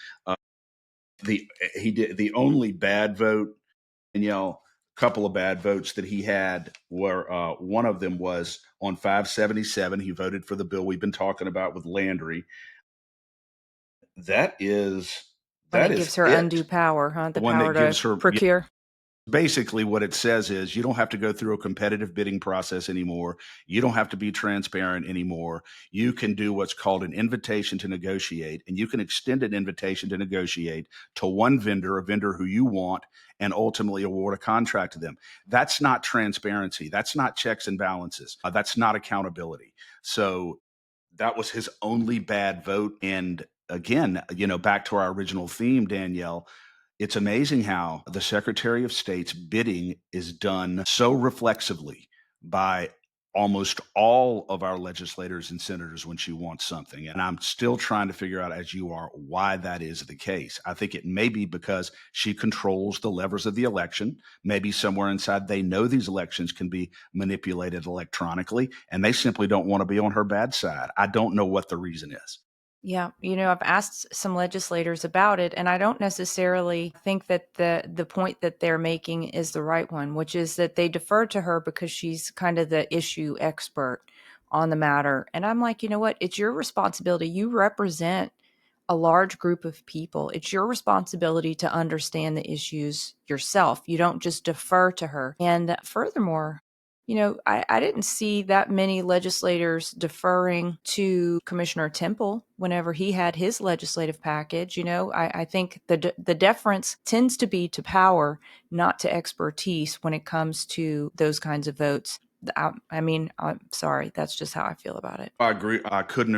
The only bad vote, Danielle, couple of bad votes that he had were one of them was on 577. He voted for the bill we've been talking about with Landry. That is gives her undue power, huh? The one power that gives to her procure. Basically, what it says is you don't have to go through a competitive bidding process anymore. You don't have to be transparent anymore. You can do what's called an invitation to negotiate, and you can extend an invitation to negotiate to one vendor, a vendor who you want, and ultimately award a contract to them. That's not transparency. That's not checks and balances. That's not accountability. So that was his only bad vote. And again, back to our original theme, Danielle, it's amazing how the Secretary of State's bidding is done so reflexively by almost all of our legislators and senators when she wants something. And I'm still trying to figure out, as you are, why that is the case. I think it may be because she controls the levers of the election. Maybe somewhere inside they know these elections can be manipulated electronically, and they simply don't want to be on her bad side. I don't know what the reason is. Yeah, I've asked some legislators about it, and I don't necessarily think that the point that they're making is the right one, which is that they defer to her because she's kind of the issue expert on the matter. And I'm like, you know what? It's your responsibility. You represent a large group of people. It's your responsibility to understand the issues yourself. You don't just defer to her. And furthermore, I didn't see that many legislators deferring to Commissioner Temple whenever he had his legislative package. I think the deference tends to be to power, not to expertise when it comes to those kinds of votes. I'm sorry. That's just how I feel about it. I agree. I couldn't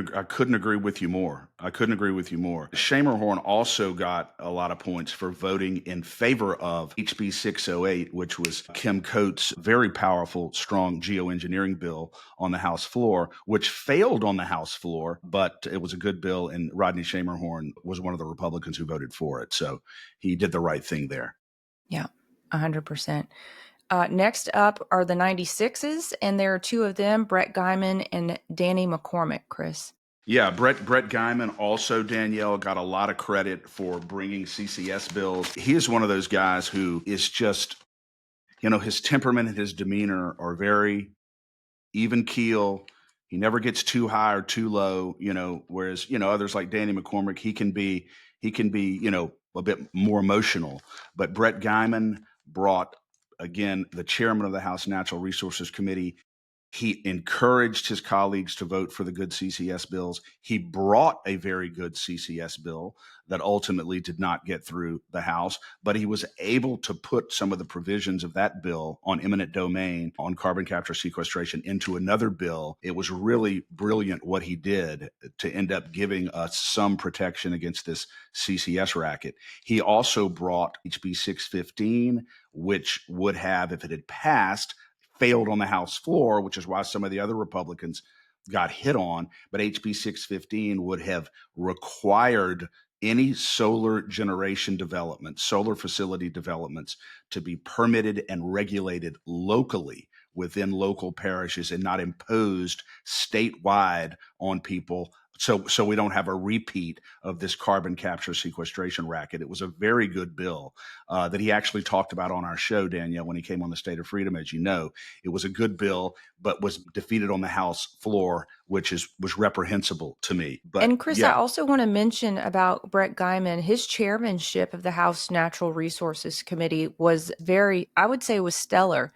agree with you more. Schamerhorn also got a lot of points for voting in favor of HB 608, which was Kim Coates' very powerful, strong geoengineering bill on the House floor, which failed on the House floor, but it was a good bill. And Rodney Schamerhorn was one of the Republicans who voted for it. So he did the right thing there. Yeah, 100%. Next up are the 96s, and there are two of them, Brett Guyman and Danny McCormick, Chris. Yeah, Brett Guyman also, Danielle, got a lot of credit for bringing CCS bills. He is one of those guys who is just, his temperament and his demeanor are very even keel. He never gets too high or too low, whereas, others like Danny McCormick, he can be, a bit more emotional. But Brett Guyman brought, again, the chairman of the House Natural Resources Committee. He encouraged his colleagues to vote for the good CCS bills. He brought a very good CCS bill that ultimately did not get through the House, but he was able to put some of the provisions of that bill on eminent domain, on carbon capture sequestration, into another bill. It was really brilliant what he did to end up giving us some protection against this CCS racket. He also brought HB 615, which would have, if it had passed, failed on the House floor, which is why some of the other Republicans got hit on. But HB 615 would have required any solar generation development, solar facility developments, to be permitted and regulated locally within local parishes and not imposed statewide on people. So we don't have a repeat of this carbon capture sequestration racket. It was a very good bill that he actually talked about on our show, Danielle, when he came on the State of Freedom. As you know, it was a good bill, but was defeated on the House floor, which was reprehensible to me. But, and Chris, yeah. I also want to mention about Brett Guyman. His chairmanship of the House Natural Resources Committee was I would say was stellar.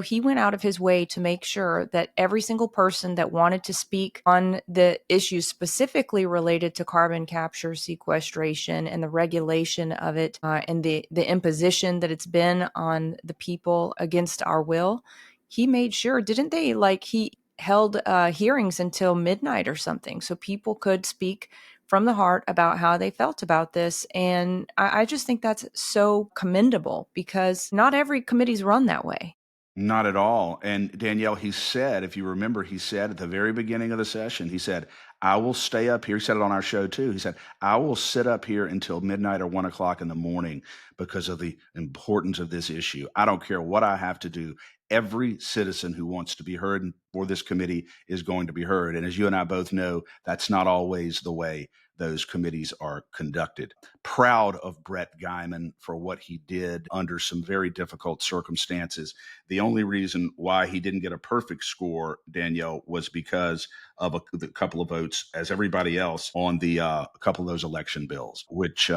He went out of his way to make sure that every single person that wanted to speak on the issues specifically related to carbon capture sequestration and the regulation of it, and the imposition that it's been on the people against our will, he made sure, didn't they? He held hearings until midnight or something, so people could speak from the heart about how they felt about this. And I just think that's so commendable, because not every committee's run that way. Not at all. And Danielle, he said, if you remember, he said at the very beginning of the session, he said, I will stay up here. He said it on our show too. He said, I will sit up here until midnight or 1 o'clock in the morning because of the importance of this issue. I don't care what I have to do. Every citizen who wants to be heard for this committee is going to be heard. And as you and I both know, that's not always the way those committees are conducted. Proud of Brett Guyman for what he did under some very difficult circumstances. The only reason why he didn't get a perfect score, Danielle, was because of a couple of votes, as everybody else, on the a couple of those election bills, which,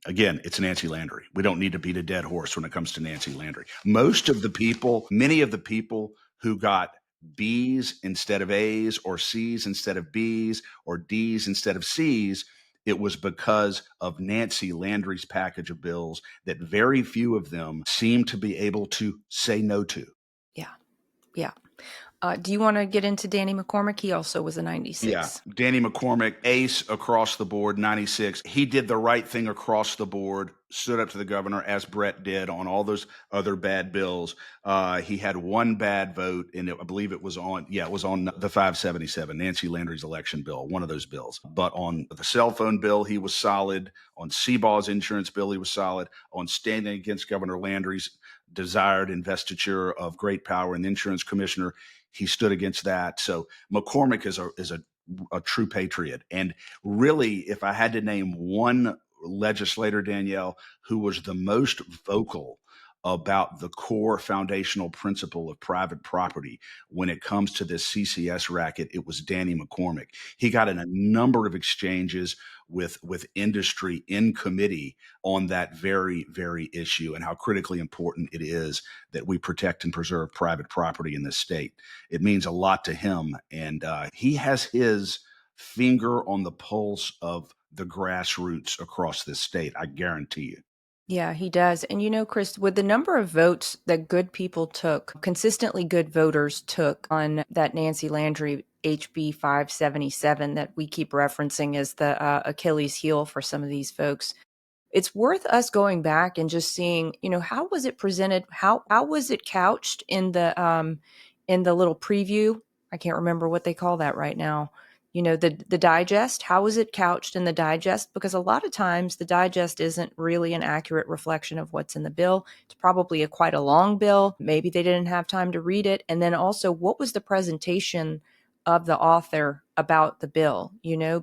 again, it's Nancy Landry. We don't need to beat a dead horse when it comes to Nancy Landry. Many of the people who got B's instead of A's, or C's instead of B's, or D's instead of C's, it was because of Nancy Landry's package of bills that very few of them seem to be able to say no to. Yeah. Yeah. Do you want to get into Danny McCormick? He also was a 96. Yeah, Danny McCormick, ace across the board, 96. He did the right thing across the board, stood up to the governor, as Brett did on all those other bad bills. He had one bad vote, and I believe it was on the 577, Nancy Landry's election bill, one of those bills. But on the cell phone bill, he was solid. On Seabaw's insurance bill, he was solid. On standing against Governor Landry's desired investiture of great power in the insurance commissioner, he stood against that. So McCormick is a true patriot. And really, if I had to name one legislator, Danielle, who was the most vocal about the core foundational principle of private property when it comes to this CCS racket, it was Danny McCormick. He got in a number of exchanges with industry in committee on that very, very issue and how critically important it is that we protect and preserve private property in this state. It means a lot to him, and he has his finger on the pulse of the grassroots across this state, I guarantee you. Yeah, he does. And Chris, with the number of votes that good people took, consistently good voters took on that Nancy Landry HB 577 that we keep referencing as the Achilles heel for some of these folks, it's worth us going back and just seeing, how was it presented? How was it couched in the little preview? I can't remember what they call that right now. The digest. How was it couched in the digest? Because a lot of times the digest isn't really an accurate reflection of what's in the bill. It's probably quite a long bill. Maybe they didn't have time to read it. And then also, what was the presentation of the author about the bill,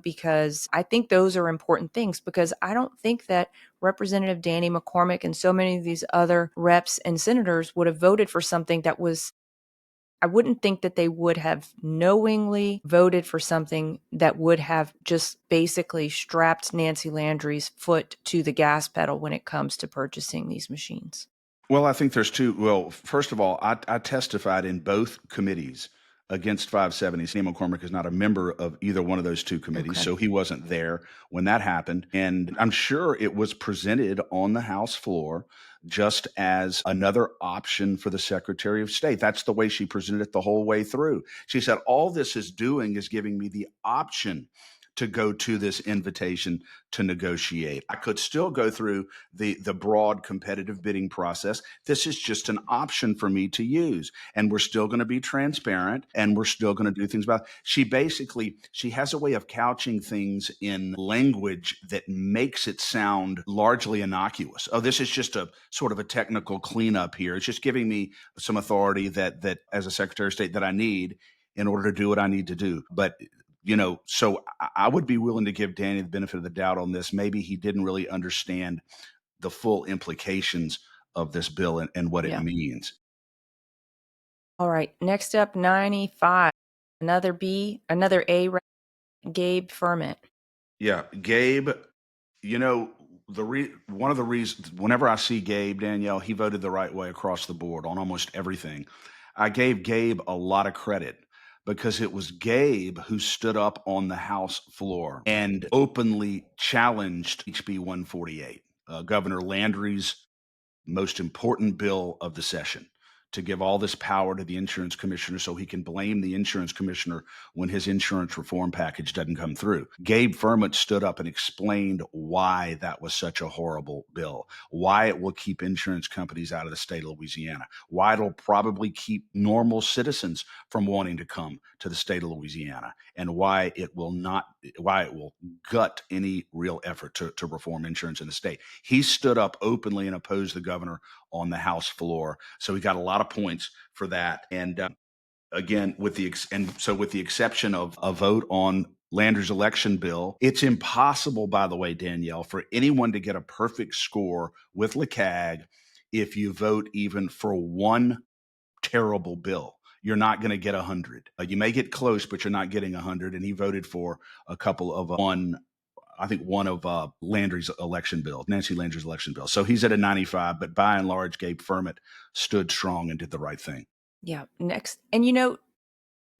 because I think those are important things, because I don't think that Representative Danny McCormick and so many of these other reps and senators would have voted for something that was, I wouldn't think that they would have knowingly voted for something that would have just basically strapped Nancy Landry's foot to the gas pedal when it comes to purchasing these machines. Well, I think there's two. Well, first of all, I testified in both committees against 570. Sam McCormick is not a member of either one of those two committees, Okay. so he wasn't there when that happened. And I'm sure it was presented on the House floor just as another option for the Secretary of State. That's the way she presented it the whole way through. She said, all this is doing is giving me the option to go to this invitation to negotiate. I could still go through the broad competitive bidding process. This is just an option for me to use. And we're still going to be transparent, and we're still going to do things about it. She has a way of couching things in language that makes it sound largely innocuous. Oh, this is just a sort of a technical cleanup here. It's just giving me some authority that as a Secretary of State that I need in order to do what I need to do. But so I would be willing to give Danny the benefit of the doubt on this. Maybe he didn't really understand the full implications of this bill and what it means. All right. Next up, 95. Another A, Gabe Ferment. Yeah, Gabe, one of the reasons, whenever I see Gabe, Danielle, he voted the right way across the board on almost everything. I gave Gabe a lot of credit because it was Gabe who stood up on the House floor and openly challenged HB 148, Governor Landry's most important bill of the session, to give all this power to the insurance commissioner so he can blame the insurance commissioner when his insurance reform package doesn't come through. Gabe Ferment stood up and explained why that was such a horrible bill, why it will keep insurance companies out of the state of Louisiana, why it'll probably keep normal citizens from wanting to come to the state of Louisiana, and why it will gut any real effort to reform insurance in the state. He stood up openly and opposed the governor on the House floor. So he got a lot of points for that. And again, with the exception of a vote on Landry's election bill, it's impossible, by the way, Danielle, for anyone to get a perfect score with LeCag if you vote even for one terrible bill. You're not going to get 100. You may get close, but you're not getting 100. And he voted for a couple of one of Landry's election bill, Nancy Landry's election bill. So he's at a 95, but by and large, Gabe Ferment stood strong and did the right thing. Yeah. Next. And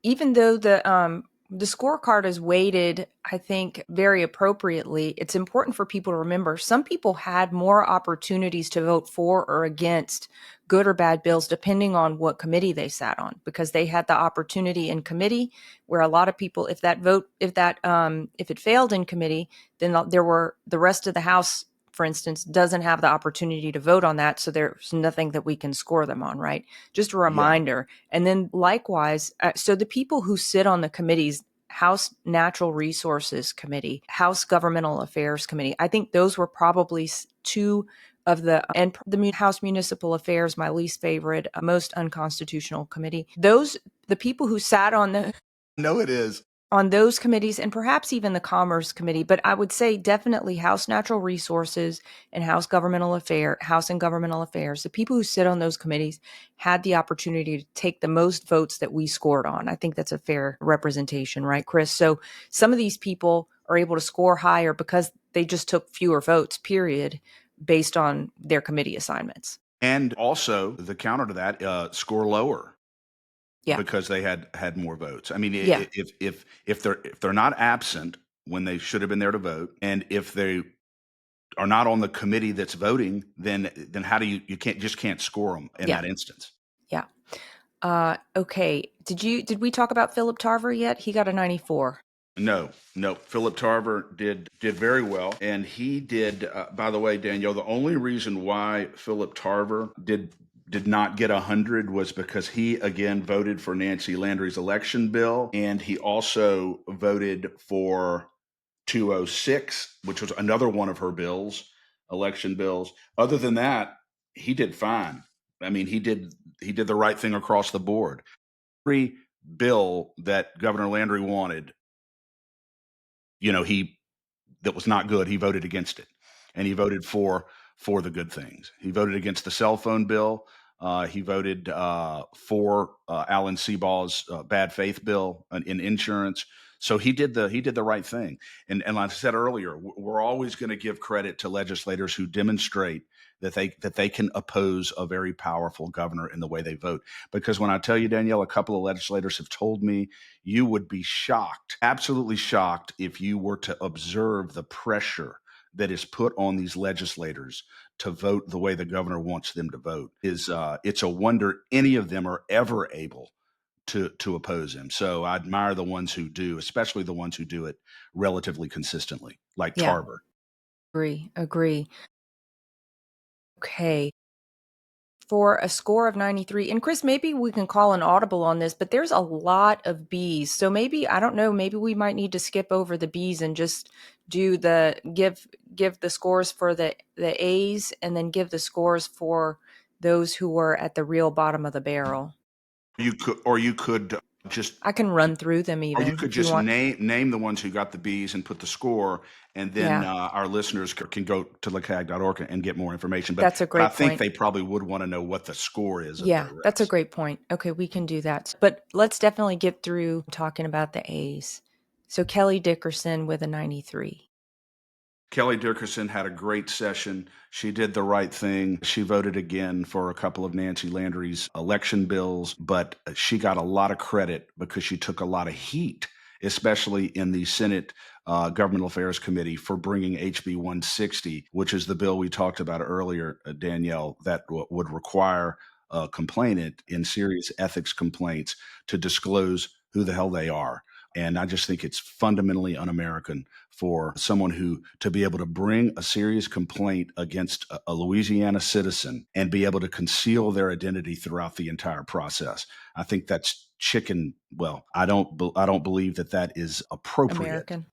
even though the scorecard is weighted, I think, very appropriately, it's important for people to remember some people had more opportunities to vote for or against good or bad bills, depending on what committee they sat on, because they had the opportunity in committee where a lot of people, if it failed in committee, then there were the rest of the House, for instance, doesn't have the opportunity to vote on that. So there's nothing that we can score them on, right? Just a reminder. Yeah. And then likewise, so the people who sit on the committees, House Natural Resources Committee, House Governmental Affairs Committee, I think those were probably two of the House Municipal Affairs, my least favorite, most unconstitutional committee. The people who sat on the... No, it is. on those committees and perhaps even the Commerce Committee, but I would say definitely House Natural Resources and House and Governmental Affairs. The people who sit on those committees had the opportunity to take the most votes that we scored on. I think that's a fair representation, right, Chris? So some of these people are able to score higher because they just took fewer votes, period, based on their committee assignments. And also the counter to that, score lower. Yeah. Because they had more votes. I mean, Yeah. if they're not absent when they should have been there to vote, and if they are not on the committee that's voting, then how do you can't score them in that instance? Yeah. Okay. Did we talk about Philip Tarver yet? He got a 94. No. Philip Tarver did very well, and he did. By the way, Danielle, the only reason why Philip Tarver did not get 100 was because he again voted for Nancy Landry's election bill, and he also voted for 206, which was another one of her election bills. Other than that, he did fine. I mean, he did the right thing across the board. Every bill that Governor Landry wanted, that was not good, he voted against it, and he voted for the good things. He voted against the cell phone bill. He voted for Alan Sebaugh's bad faith bill in insurance. So he did the right thing. And like I said earlier, we're always going to give credit to legislators who demonstrate that they can oppose a very powerful governor in the way they vote. Because when I tell you, Danielle, a couple of legislators have told me you would be shocked, absolutely shocked, if you were to observe the pressure that is put on these legislators to vote the way the governor wants them to vote. It's a wonder any of them are ever able to oppose him. So I admire the ones who do, especially the ones who do it relatively consistently, like Tarver. Agree. Okay. For a score of 93, and Chris, maybe we can call an audible on this, but there's a lot of B's. So maybe, I don't know, maybe we might need to skip over the B's and just do give the scores for the A's, and then give the scores for those who were at the real bottom of the barrel. You could just, I can run through them or you even could if you just want. name the ones who got the B's and put the score, and then our listeners can go to lcag.org and get more information. But That's a great I think point. they probably would want to know what the score is. Yeah, that's a great point. Okay, we can do that. But let's definitely get through talking about the A's. So Kelly Dickerson with a 93. Kelly Dickerson had a great session. She did the right thing. She voted again for a couple of Nancy Landry's election bills, but she got a lot of credit because she took a lot of heat, especially in the Senate Governmental Affairs Committee, for bringing HB 160, which is the bill we talked about earlier, Danielle, that would require a complainant in serious ethics complaints to disclose who the hell they are. And I just think it's fundamentally un-American for someone to be able to bring a serious complaint against a Louisiana citizen and be able to conceal their identity throughout the entire process. I think that's chicken. Well, I don't believe that is appropriate. American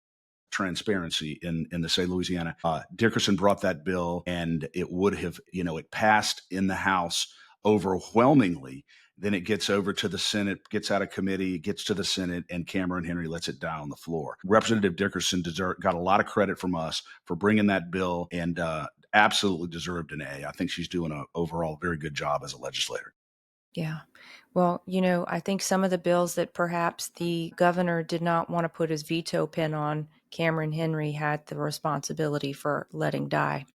Transparency in the state of Louisiana. Dickerson brought that bill, and it would have, it passed in the House overwhelmingly. Then it gets over to the Senate, gets out of committee, gets to the Senate, and Cameron Henry lets it die on the floor. Representative Dickerson got a lot of credit from us for bringing that bill, and absolutely deserved an A. I think she's doing an overall very good job as a legislator. Yeah. Well, I think some of the bills that perhaps the governor did not want to put his veto pen on, Cameron Henry had the responsibility for letting die.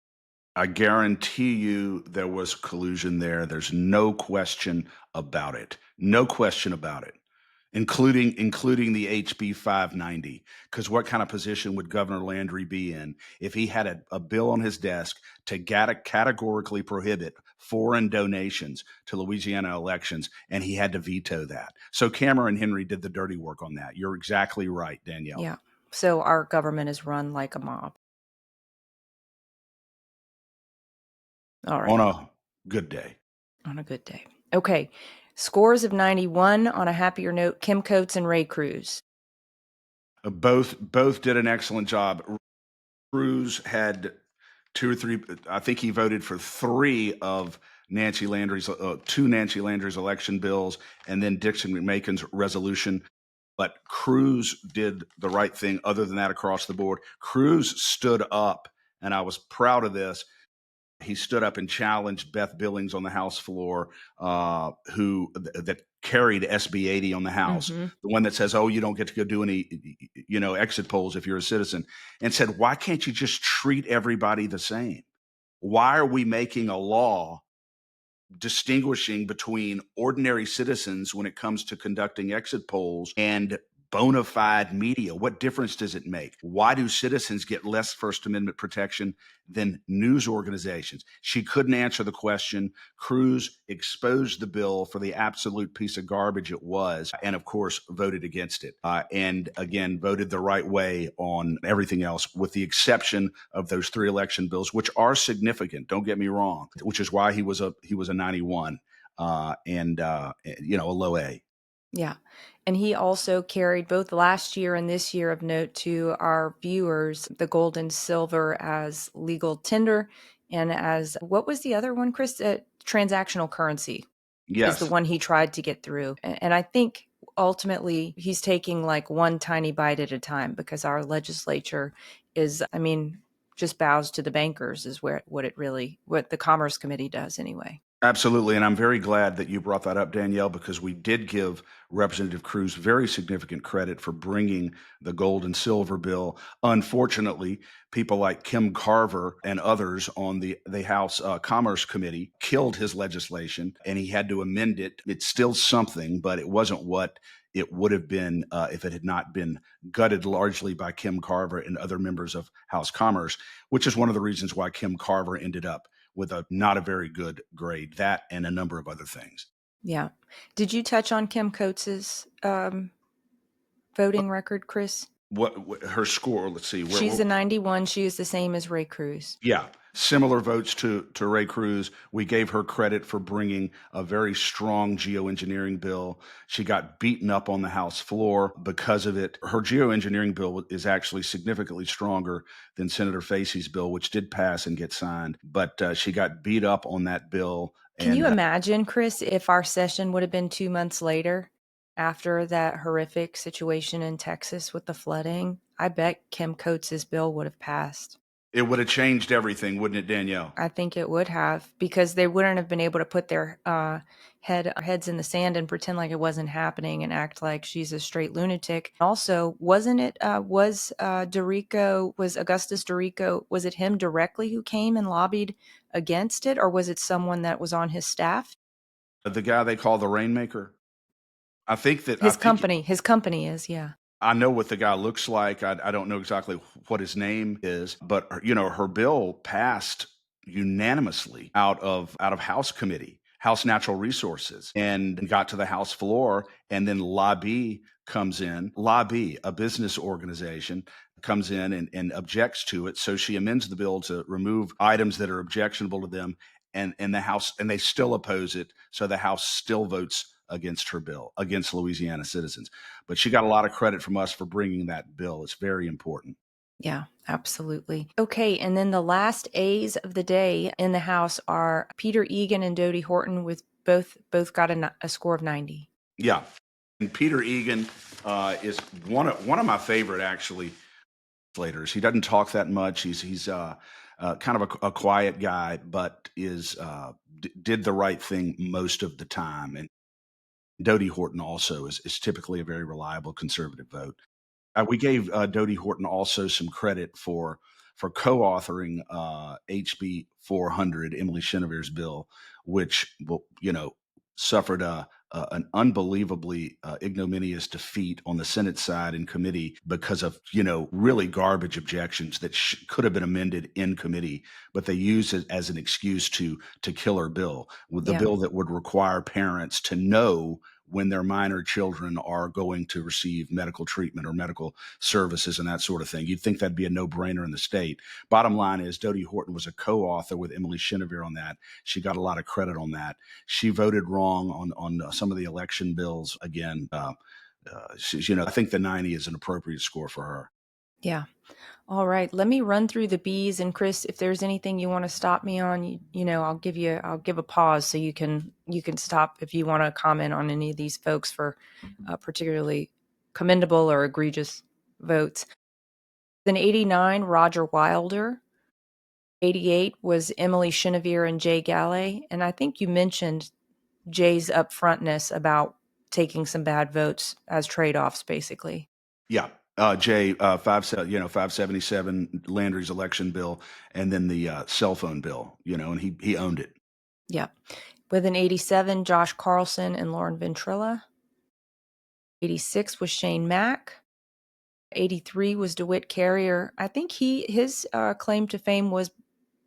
I guarantee you there was collusion there. There's no question about it. No question about it. Including the HB 590. Because what kind of position would Governor Landry be in if he had a bill on his desk to categorically prohibit foreign donations to Louisiana elections, and he had to veto that? So Cameron Henry did the dirty work on that. You're exactly right, Danielle. Yeah. So our government is run like a mob. All right. On a good day. On a good day. Okay. Scores of 91 on a happier note, Kim Coates and Ray Cruz. Both did an excellent job. Cruz had 2 or 3, I think he voted for 3 of Nancy Landry's, 2 Nancy Landry's election bills, and then Dixon McMakin's resolution. But Cruz did the right thing other than that across the board. Cruz stood up, and I was proud of this. He stood up and challenged Beth Billings on the House floor, that carried SB 80 on the House, Mm-hmm. the one that says, "Oh, you don't get to go do any, exit polls if you're a citizen," and said, "Why can't you just treat everybody the same? Why are we making a law distinguishing between ordinary citizens when it comes to conducting exit polls and bona fide media? What difference does it make? Why do citizens get less First Amendment protection than news organizations?" She couldn't answer the question. Cruz exposed the bill for the absolute piece of garbage it was, and of course, voted against it. And again, voted the right way on everything else, with the exception of those 3 election bills, which are significant. Don't get me wrong, which is why he was a 91, and a low A. Yeah. And he also carried both last year and this year, of note to our viewers, the gold and silver as legal tender, and as, what was the other one, Chris? Transactional currency is the Yes. one he tried to get through. And I think ultimately he's taking like one tiny bite at a time, because our legislature is, just bows to the bankers is what the Commerce Committee does anyway. Absolutely. And I'm very glad that you brought that up, Danielle, because we did give Representative Cruz very significant credit for bringing the gold and silver bill. Unfortunately, people like Kim Carver and others on the House Commerce Committee killed his legislation, and he had to amend it. It's still something, but it wasn't what it would have been if it had not been gutted largely by Kim Carver and other members of House Commerce, which is one of the reasons why Kim Carver ended up with not a very good grade, that and a number of other things. Yeah. Did you touch on Kim Coates's voting record, Chris? What her score? Let's see. She's a 91. She is the same as Ray Cruz. Yeah, similar votes to Ray Cruz. We gave her credit for bringing a very strong geoengineering bill. She got beaten up on the House floor because of it. Her geoengineering bill is actually significantly stronger than Senator Facey's bill, which did pass and get signed. But she got beat up on that bill. Can you imagine, Chris, if our session would have been 2 months later after that horrific situation in Texas with the flooding? I bet Kim Coates's bill would have passed. It would have changed everything, wouldn't it, Danielle? I think it would have, because they wouldn't have been able to put their heads in the sand and pretend like it wasn't happening and act like she's a straight lunatic. Also, wasn't it, was Augustus Dorico, was it him directly who came and lobbied against it, or was it someone that was on his staff? The guy they call the Rainmaker. I think that His company is, yeah. I know what the guy looks like. I don't know exactly what his name is, but her bill passed unanimously out of House Committee, House Natural Resources, and got to the House floor. And then Lobby comes in. Lobby, a business organization, comes in and objects to it. So she amends the bill to remove items that are objectionable to them, and the House, and they still oppose it. So the House still votes against her bill, against Louisiana citizens. But she got a lot of credit from us for bringing that bill. It's very important. Yeah, absolutely. Okay, and then the last A's of the day in the House are Peter Egan and Dodie Horton, with both got a score of 90. Yeah, and Peter Egan is one of my favorite, actually, legislators. He doesn't talk that much. He's kind of a quiet guy, but did the right thing most of the time. And Dodie Horton also is typically a very reliable conservative vote. We gave Dodie Horton also some credit for co-authoring HB 400, Emily Chenever's bill, which suffered an unbelievably ignominious defeat on the Senate side in committee because of really garbage objections that could have been amended in committee, but they used it as an excuse to kill her bill, with the bill that would require parents to know when their minor children are going to receive medical treatment or medical services and that sort of thing. You'd think that'd be a no-brainer in the state. Bottom line is Dodie Horton was a co-author with Emily Chenever on that. She got a lot of credit on that. She voted wrong on some of the election bills. Again, I think the 90 is an appropriate score for her. Yeah. All right. Let me run through the B's, and Chris, if there's anything you want to stop me on, I'll give a pause so you can stop if you want to comment on any of these folks for particularly commendable or egregious votes. Then 89, Roger Wilder. 88 was Emily Chenevere and Jay Galley. And I think you mentioned Jay's upfrontness about taking some bad votes as trade-offs, basically. Yeah. Jay, 577, Landry's election bill, and then the cell phone bill, and he owned it. Yeah. Within 87, Josh Carlson and Lauren Ventrilla. 86 was Shane Mack. 83 was DeWitt Carrier. I think his claim to fame was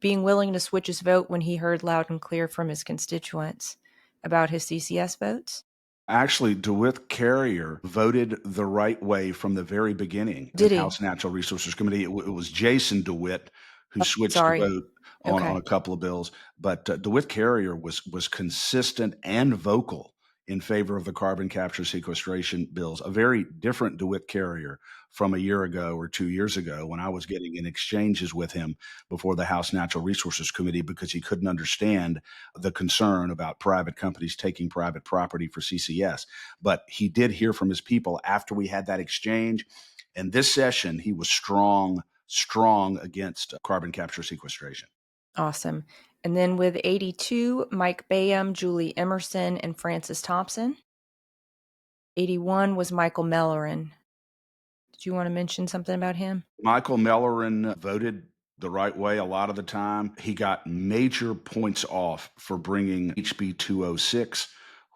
being willing to switch his vote when he heard loud and clear from his constituents about his CCS votes. Actually, DeWitt Carrier voted the right way from the very beginning Did in he? House Natural Resources Committee. It was Jason DeWitt who switched sorry. the vote on a couple of bills. But DeWitt Carrier was consistent and vocal in favor of the carbon capture sequestration bills. A very different DeWitt Carrier from a year ago or 2 years ago when I was getting in exchanges with him before the House Natural Resources Committee because he couldn't understand the concern about private companies taking private property for CCS. But he did hear from his people after we had that exchange. And this session, he was strong against carbon capture sequestration. Awesome. And then with 82, Mike Bayham, Julie Emerson, and Francis Thompson. 81 was Michael Mellerin. Did you want to mention something about him? Michael Mellerin voted the right way a lot of the time. He got major points off for bringing HB 206,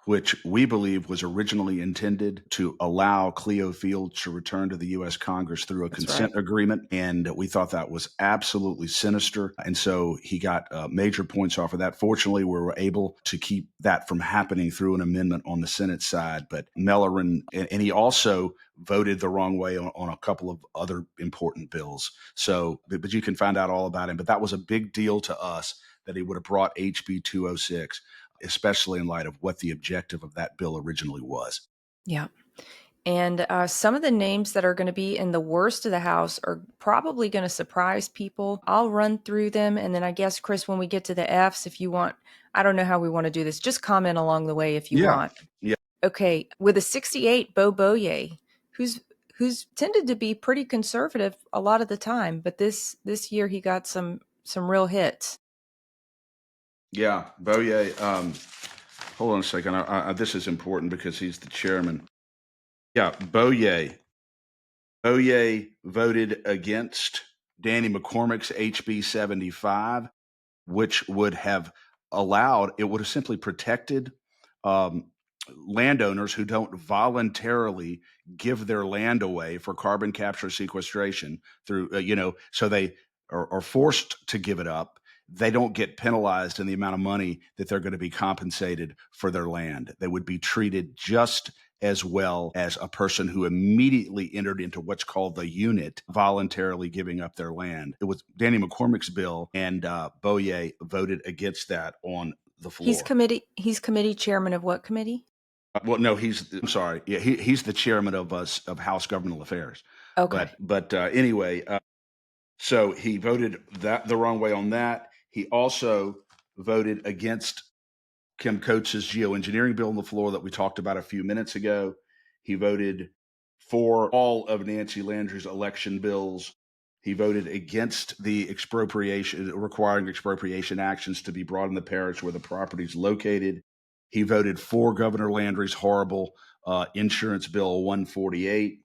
which we believe was originally intended to allow Cleo Field to return to the U.S. Congress through a consent agreement. And we thought that was absolutely sinister. And so he got major points off of that. Fortunately, we were able to keep that from happening through an amendment on the Senate side. But Mellerin, and he also voted the wrong way on a couple of other important bills. So, but you can find out all about him. But that was a big deal to us that he would have brought HB 206. Especially in light of what the objective of that bill originally was. Yeah. And some of the names that are going to be in the worst of the House are probably going to surprise people. I'll run through them. And then I guess, Chris, when we get to the Fs, if you want, I don't know how we want to do this. Just comment along the way if you want. Yeah. Okay. With a 68, Bo Boye, who's tended to be pretty conservative a lot of the time. But this year he got some real hits. Yeah, Boye. Hold on a second. This is important because he's the chairman. Yeah, Boye. Boye voted against Danny McCormick's HB 75, which would have simply protected landowners who don't voluntarily give their land away for carbon capture sequestration through, so they are forced to give it up. They don't get penalized in the amount of money that they're going to be compensated for their land. They would be treated just as well as a person who immediately entered into what's called the unit, voluntarily giving up their land. It was Danny McCormick's bill, and Boye voted against that on the floor. He's committee chairman of what committee? Well, no, I'm sorry. Yeah, he's the chairman of House Governmental Affairs. Okay. But anyway, so he voted the wrong way on that. He also voted against Kim Coates's geoengineering bill on the floor that we talked about a few minutes ago. He voted for all of Nancy Landry's election bills. He voted against the requiring expropriation actions to be brought in the parish where the property is located. He voted for Governor Landry's horrible insurance bill 148.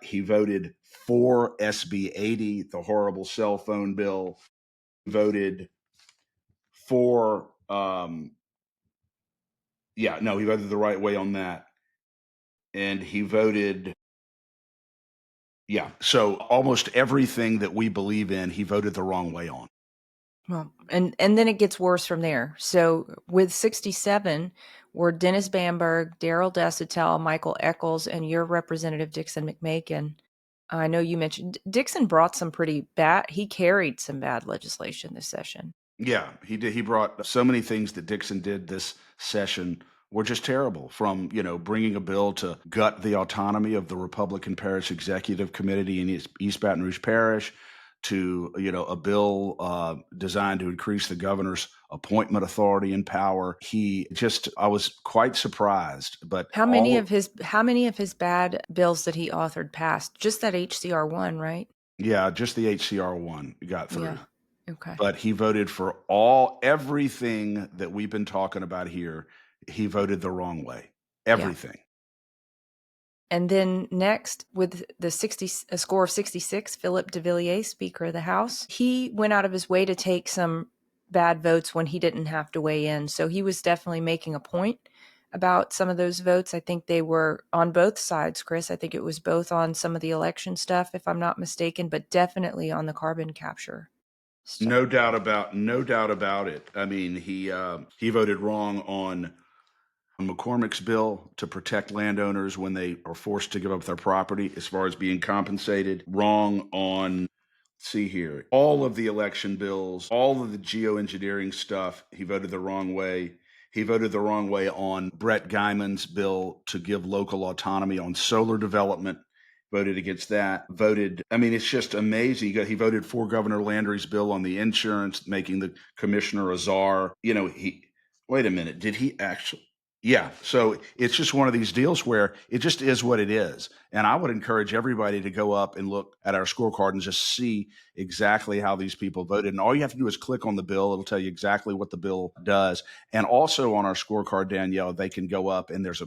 He voted for SB 80, the horrible cell phone bill. He voted for, he voted the right way on that. And he voted, so almost everything that we believe in, he voted the wrong way on. Well, and then it gets worse from there. So with 67 were Dennis Bamberg, Daryl Desautels, Michael Eccles, and your representative Dixon McMakin. I know you mentioned Dixon brought he carried some bad legislation this session. Yeah, he did. He brought so many things that Dixon did this session were just terrible, from, bringing a bill to gut the autonomy of the Republican Parish Executive Committee in East Baton Rouge Parish, to, a bill designed to increase the governor's appointment authority and power. I was quite surprised, but How many of his bad bills that he authored passed? Just that HCR one, right? yeah, just the HCR one got through. Yeah. Okay. But he voted for everything that we've been talking about here. He voted the wrong way. Everything. And then next, with a score of 66, Philip de Villiers, Speaker of the House, he went out of his way to take some bad votes when he didn't have to weigh in. So he was definitely making a point about some of those votes. I think they were on both sides, Chris. I think it was both on some of the election stuff, if I'm not mistaken, but definitely on the carbon capture stuff. No doubt about it. I mean, he voted wrong on McCormick's bill to protect landowners when they are forced to give up their property as far as being compensated. Wrong on, see here, all of the election bills, all of the geoengineering stuff. He voted the wrong way. He voted the wrong way on Brett Guyman's bill to give local autonomy on solar development. Voted against that. It's just amazing. He voted for Governor Landry's bill on the insurance, making the commissioner a czar. Wait a minute, did he actually? Yeah, so it's just one of these deals where it just is what it is. And I would encourage everybody to go up and look at our scorecard and just see exactly how these people voted. And all you have to do is click on the bill. It'll tell you exactly what the bill does. And also on our scorecard, Danielle, they can go up and there's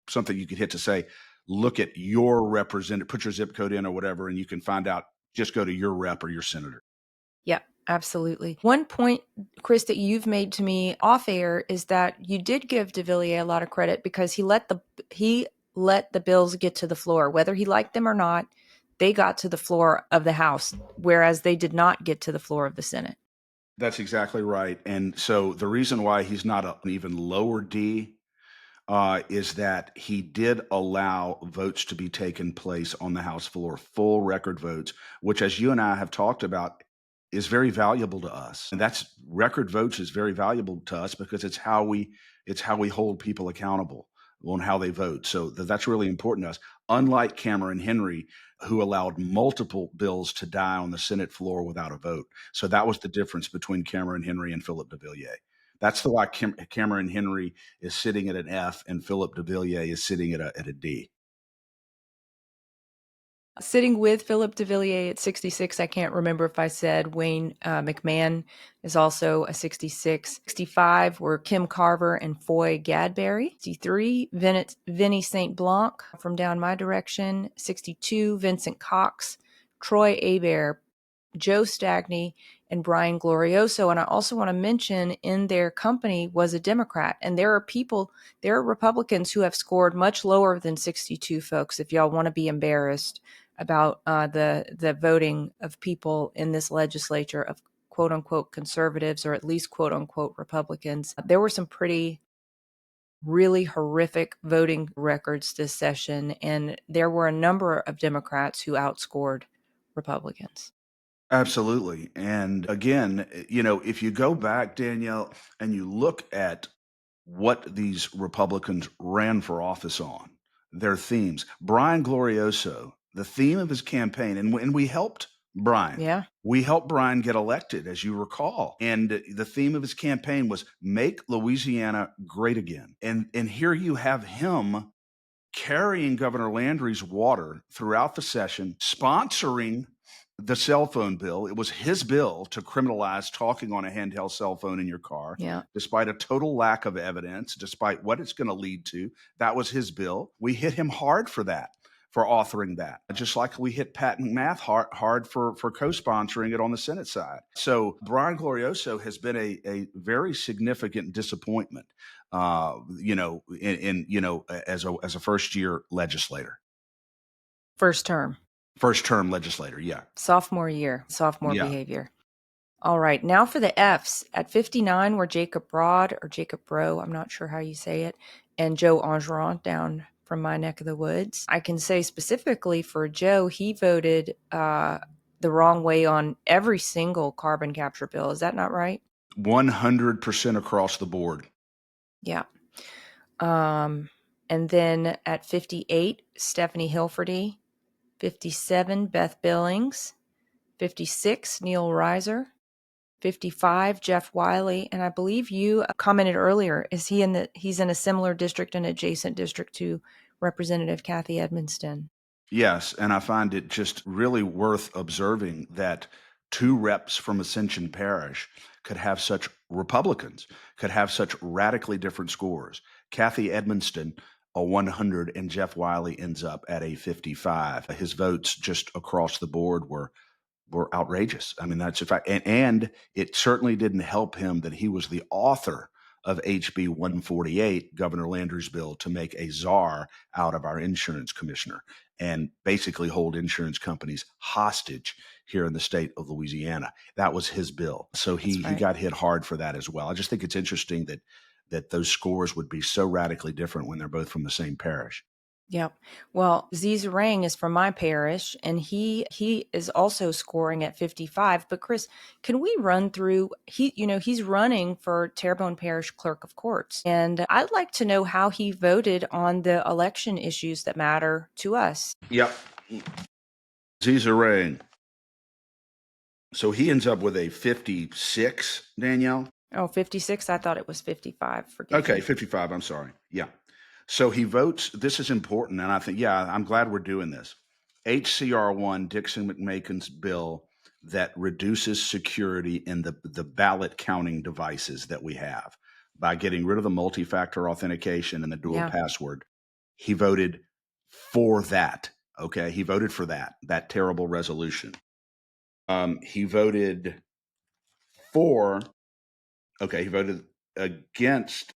something you can hit to say, look at your representative, put your zip code in or whatever, and you can find out, just go to your rep or your senator. Yeah, absolutely. One point, Chris, that you've made to me off air is that you did give de Villiers a lot of credit because he let the bills get to the floor, whether he liked them or not. They got to the floor of the House, whereas they did not get to the floor of the Senate. That's exactly right. And so the reason why he's not an even lower D is that he did allow votes to be taken place on the House floor, full record votes, which, as you and I have talked about, is very valuable to us. And that's record votes is very valuable to us because it's how we hold people accountable on how they vote. So that's really important to us. Unlike Cameron Henry, who allowed multiple bills to die on the Senate floor without a vote. So that was the difference between Cameron Henry and Philip de Villiers. That's why Cameron Henry is sitting at an F and Philip de Villiers is sitting at a D. Sitting with Philip de Villiers at 66, I can't remember if I said Wayne McMahon is also a 66. 65 were Kim Carver and Foy Gadberry. 63, Vinnie St. Blanc from down my direction. 62, Vincent Cox, Troy Hebert, Joe Stagney, and Brian Glorioso. And I also want to mention in their company was a Democrat. And there are Republicans who have scored much lower than 62 folks, if y'all want to be embarrassed about the voting of people in this legislature of quote unquote conservatives or at least quote unquote Republicans. There were some really horrific voting records this session, and there were a number of Democrats who outscored Republicans. Absolutely. And again, if you go back, Danielle, and you look at what these Republicans ran for office on, their themes, Brian Glorioso, the theme of his campaign, and we helped Brian. Yeah. We helped Brian get elected, as you recall. And the theme of his campaign was make Louisiana great again. And here you have him carrying Governor Landry's water throughout the session, sponsoring the cell phone bill. It was his bill to criminalize talking on a handheld cell phone in your car. Yeah. Despite a total lack of evidence, despite what it's going to lead to, that was his bill. We hit him hard for that, for authoring that, just like we hit Pat McMath hard for co-sponsoring it on the Senate side. So Brian Glorioso has been a very significant disappointment, as a first year legislator. First term legislator, yeah. Sophomore behavior. All right, now for the Fs. At 59 were Jacob Broad, or Jacob Bro, I'm not sure how you say it, and Joe Engeron down from my neck of the woods. I can say specifically for Joe, he voted the wrong way on every single carbon capture bill. Is that not right? 100% across the board. Yeah. And then at 58, Stephanie Hilferty. 57, Beth Billings. 56, Neil Reiser. 55, Jeff Wiley. And I believe you commented earlier, he's in a similar district, an adjacent district to Representative Kathy Edmonston. Yes, and I find it just really worth observing that two reps from Ascension Parish could have such Republicans, could have such radically different scores. Kathy Edmonston, a 100, and Jeff Wiley ends up at a 55. His votes just across the board were outrageous. I mean, that's a fact. And it certainly didn't help him that he was the author of HB 148, Governor Landry's bill to make a czar out of our insurance commissioner and basically hold insurance companies hostage here in the state of Louisiana. That was his bill. So he got hit hard for that as well. I just think it's interesting that those scores would be so radically different when they're both from the same parish. Yep. Well, Zizarang is from my parish, and he is also scoring at 55. But Chris, can we run through? He's running for Terrebonne Parish Clerk of Courts, and I'd like to know how he voted on the election issues that matter to us. Yep. Zizarang. So he ends up with a 56, Danielle. Oh, 56. I thought it was 55. Okay, 55. I'm sorry. Yeah. So he votes. This is important. And I think, I'm glad we're doing this. HCR 1, Dixon McMakin's bill that reduces security in the ballot counting devices that we have by getting rid of the multi-factor authentication and the dual password. He voted for that. Okay. He voted for that terrible resolution. He voted against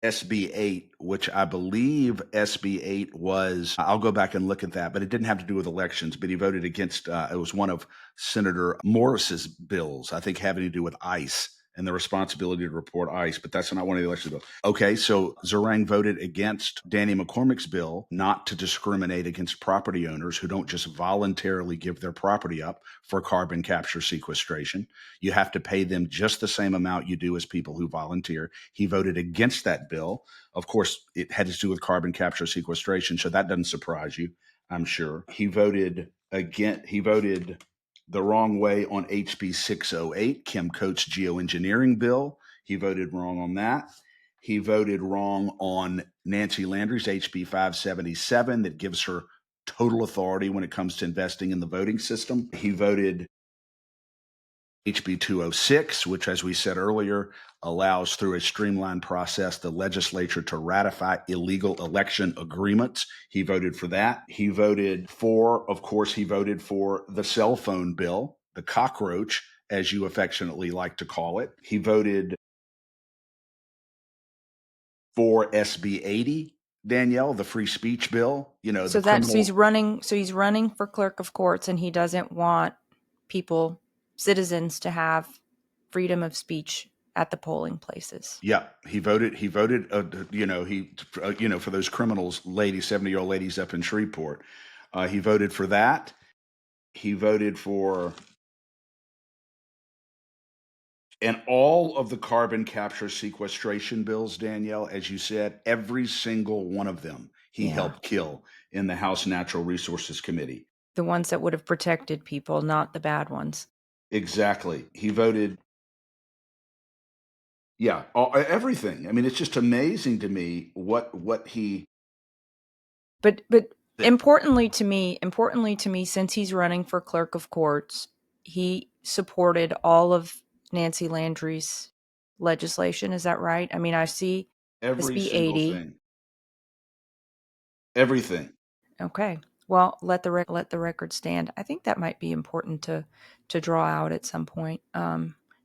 SB 8, which I believe SB 8 was, I'll go back and look at that, but it didn't have to do with elections, but he voted against, it was one of Senator Morris's bills, I think having to do with ICE and the responsibility to report ICE, but that's not one of the election bills. Okay, so Zarang voted against Danny McCormick's bill not to discriminate against property owners who don't just voluntarily give their property up for carbon capture sequestration. You have to pay them just the same amount you do as people who volunteer. He voted against that bill. Of course, it had to do with carbon capture sequestration, so that doesn't surprise you, I'm sure. He voted the wrong way on HB 608, Kim Coates' geoengineering bill. He voted wrong on that. He voted wrong on Nancy Landry's HB 577 that gives her total authority when it comes to investing in the voting system. He voted HB 206, which, as we said earlier, allows through a streamlined process the legislature to ratify illegal election agreements. He voted for that. He voted for the cell phone bill, the cockroach, as you affectionately like to call it. He voted for SB 80, Danielle, the free speech bill. So he's running for clerk of courts, and he doesn't want citizens to have freedom of speech at the polling places. Yeah, he voted, for those criminals, 70-year-old ladies up in Shreveport. He voted for that. He voted for, and all of the carbon capture sequestration bills, Danielle, as you said, every single one of them he helped kill in the House Natural Resources Committee. The ones that would have protected people, not the bad ones. Exactly. He voted. Yeah, everything. I mean, it's just amazing to me what he. But importantly to me, since he's running for clerk of courts, he supported all of Nancy Landry's legislation. Is that right? I mean, I see every SB single 80. thing. Everything. Okay. Well, let the record stand. I think that might be important to draw out at some point.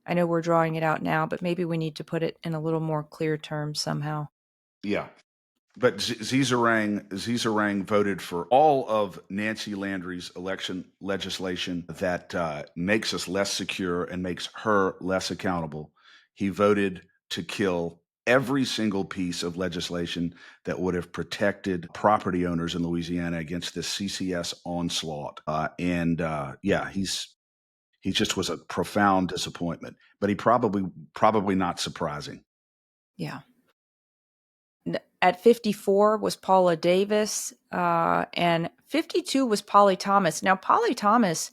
I know we're drawing it out now, but maybe we need to put it in a little more clear terms somehow. Yeah. But Zizarang voted for all of Nancy Landry's election legislation that makes us less secure and makes her less accountable. He voted to kill every single piece of legislation that would have protected property owners in Louisiana against this CCS onslaught. He just was a profound disappointment, but he probably not surprising. Yeah. At 54 was Paula Davis, and 52 was Polly Thomas. Now, Polly Thomas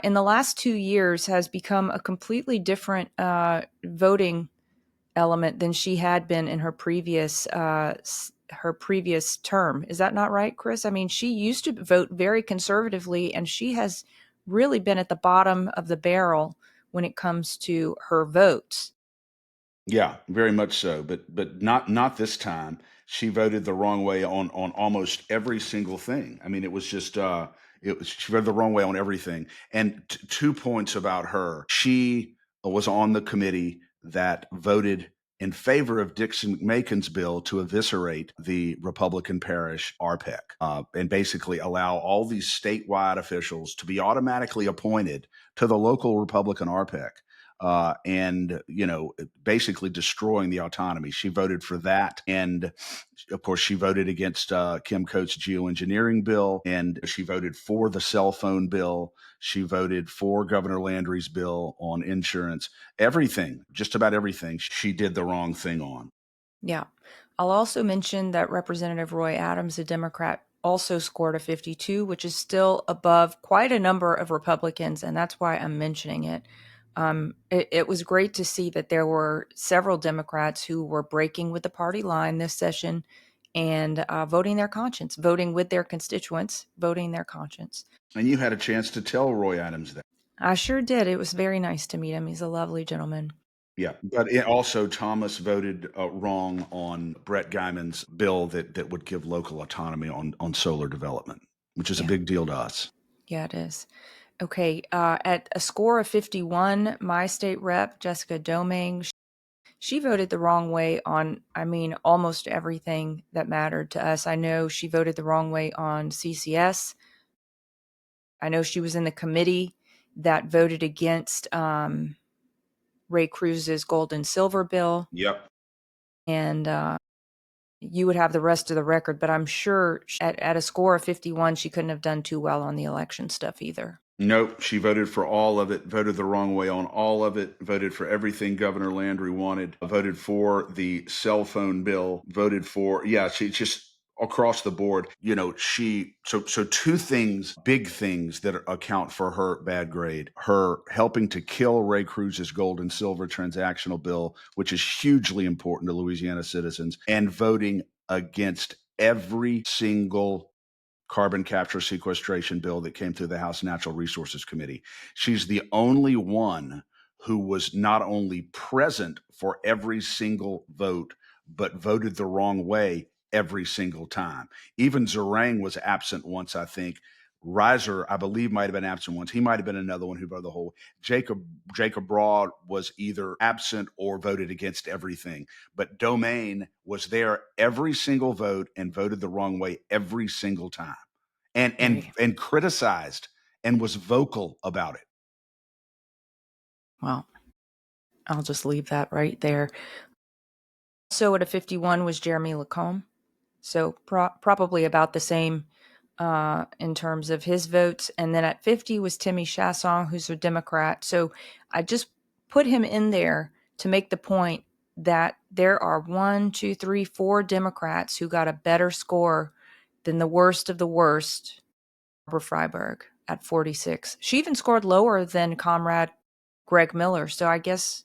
in the last 2 years has become a completely different voting element than she had been in her previous term. Is that not right, Chris? I mean, she used to vote very conservatively, and she has really been at the bottom of the barrel when it comes to her votes. Yeah, very much so, but not this time. She voted the wrong way on almost every single thing. I mean, it was just she voted the wrong way on everything. And 2 points about her: she was on the committee that voted in favor of Dixon McMakin's bill to eviscerate the Republican parish RPEC, and basically allow all these statewide officials to be automatically appointed to the local Republican RPEC. And basically destroying the autonomy. She voted for that, and of course, she voted against Kim Coates' geoengineering bill, and she voted for the cell phone bill. She voted for Governor Landry's bill on insurance. Everything, just about everything, she did the wrong thing on. Yeah. I'll also mention that Representative Roy Adams, a Democrat, also scored a 52, which is still above quite a number of Republicans, and that's why I'm mentioning it. It was great to see that there were several Democrats who were breaking with the party line this session and voting their conscience, voting with their constituents, voting their conscience. And you had a chance to tell Roy Adams that. I sure did. It was very nice to meet him. He's a lovely gentleman. Yeah, but also Thomas voted wrong on Brett Guyman's bill that would give local autonomy on solar development, which is a big deal to us. Yeah, it is. Okay, at a score of 51, my state rep, Jessica Domingue, she voted the wrong way on, almost everything that mattered to us. I know she voted the wrong way on CCS. I know she was in the committee that voted against Ray Cruz's gold and silver bill. Yep. And you would have the rest of the record, but I'm sure at a score of 51, she couldn't have done too well on the election stuff either. Nope, she voted for all of it, voted the wrong way on all of it, voted for everything Governor Landry wanted, voted for the cell phone bill, voted for, she just across the board, so 2 things, big things that account for her bad grade: her helping to kill Ray Cruz's gold and silver transactional bill, which is hugely important to Louisiana citizens, and voting against every single carbon capture sequestration bill that came through the House Natural Resources Committee. She's the only one who was not only present for every single vote, but voted the wrong way every single time. Even Zerang was absent once, I think. Reiser, I believe, might have been absent once. He might have been another one who voted the whole. Jacob Broad was either absent or voted against everything. But Domain was there every single vote and voted the wrong way every single time, and criticized and was vocal about it. Well, I'll just leave that right there. So at a 51 was Jeremy Lacombe. So probably about the same in terms of his votes. And then at 50 was Timmy Chasson, who's a Democrat. So I just put him in there to make the point that there are 1, 2, 3, 4 Democrats who got a better score than the worst of the worst, Barbara Freiberg at 46. She even scored lower than Comrade Greg Miller. So I guess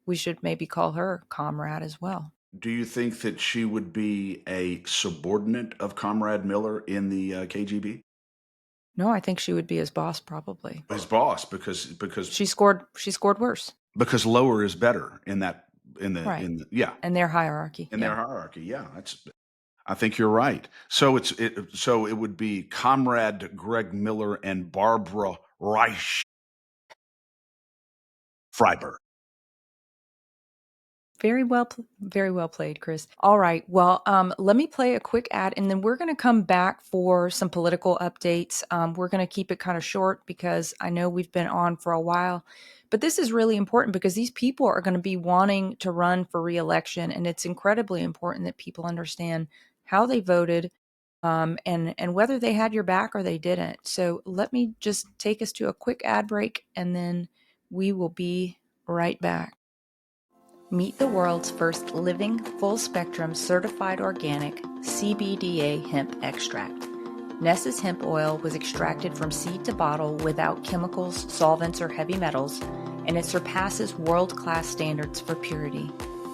we should maybe call her Comrade as well. Do you think that she would be a subordinate of Comrade Miller in the KGB? No, I think she would be his boss, probably. His boss, because she scored worse. Because lower is better in their hierarchy. Their hierarchy, yeah. I think you're right. So it would be Comrade Greg Miller and Barbara Freiberg. Very well played, Chris. All right. Well, let me play a quick ad, and then we're going to come back for some political updates. We're going to keep it kind of short because I know we've been on for a while, but this is really important because these people are going to be wanting to run for re-election, and it's incredibly important that people understand how they voted, and whether they had your back or they didn't. So let me just take us to a quick ad break, and then we will be right back. Meet the world's first living, full-spectrum, certified organic CBDA hemp extract. Ness's hemp oil was extracted from seed to bottle without chemicals, solvents, or heavy metals, and it surpasses world-class standards for purity.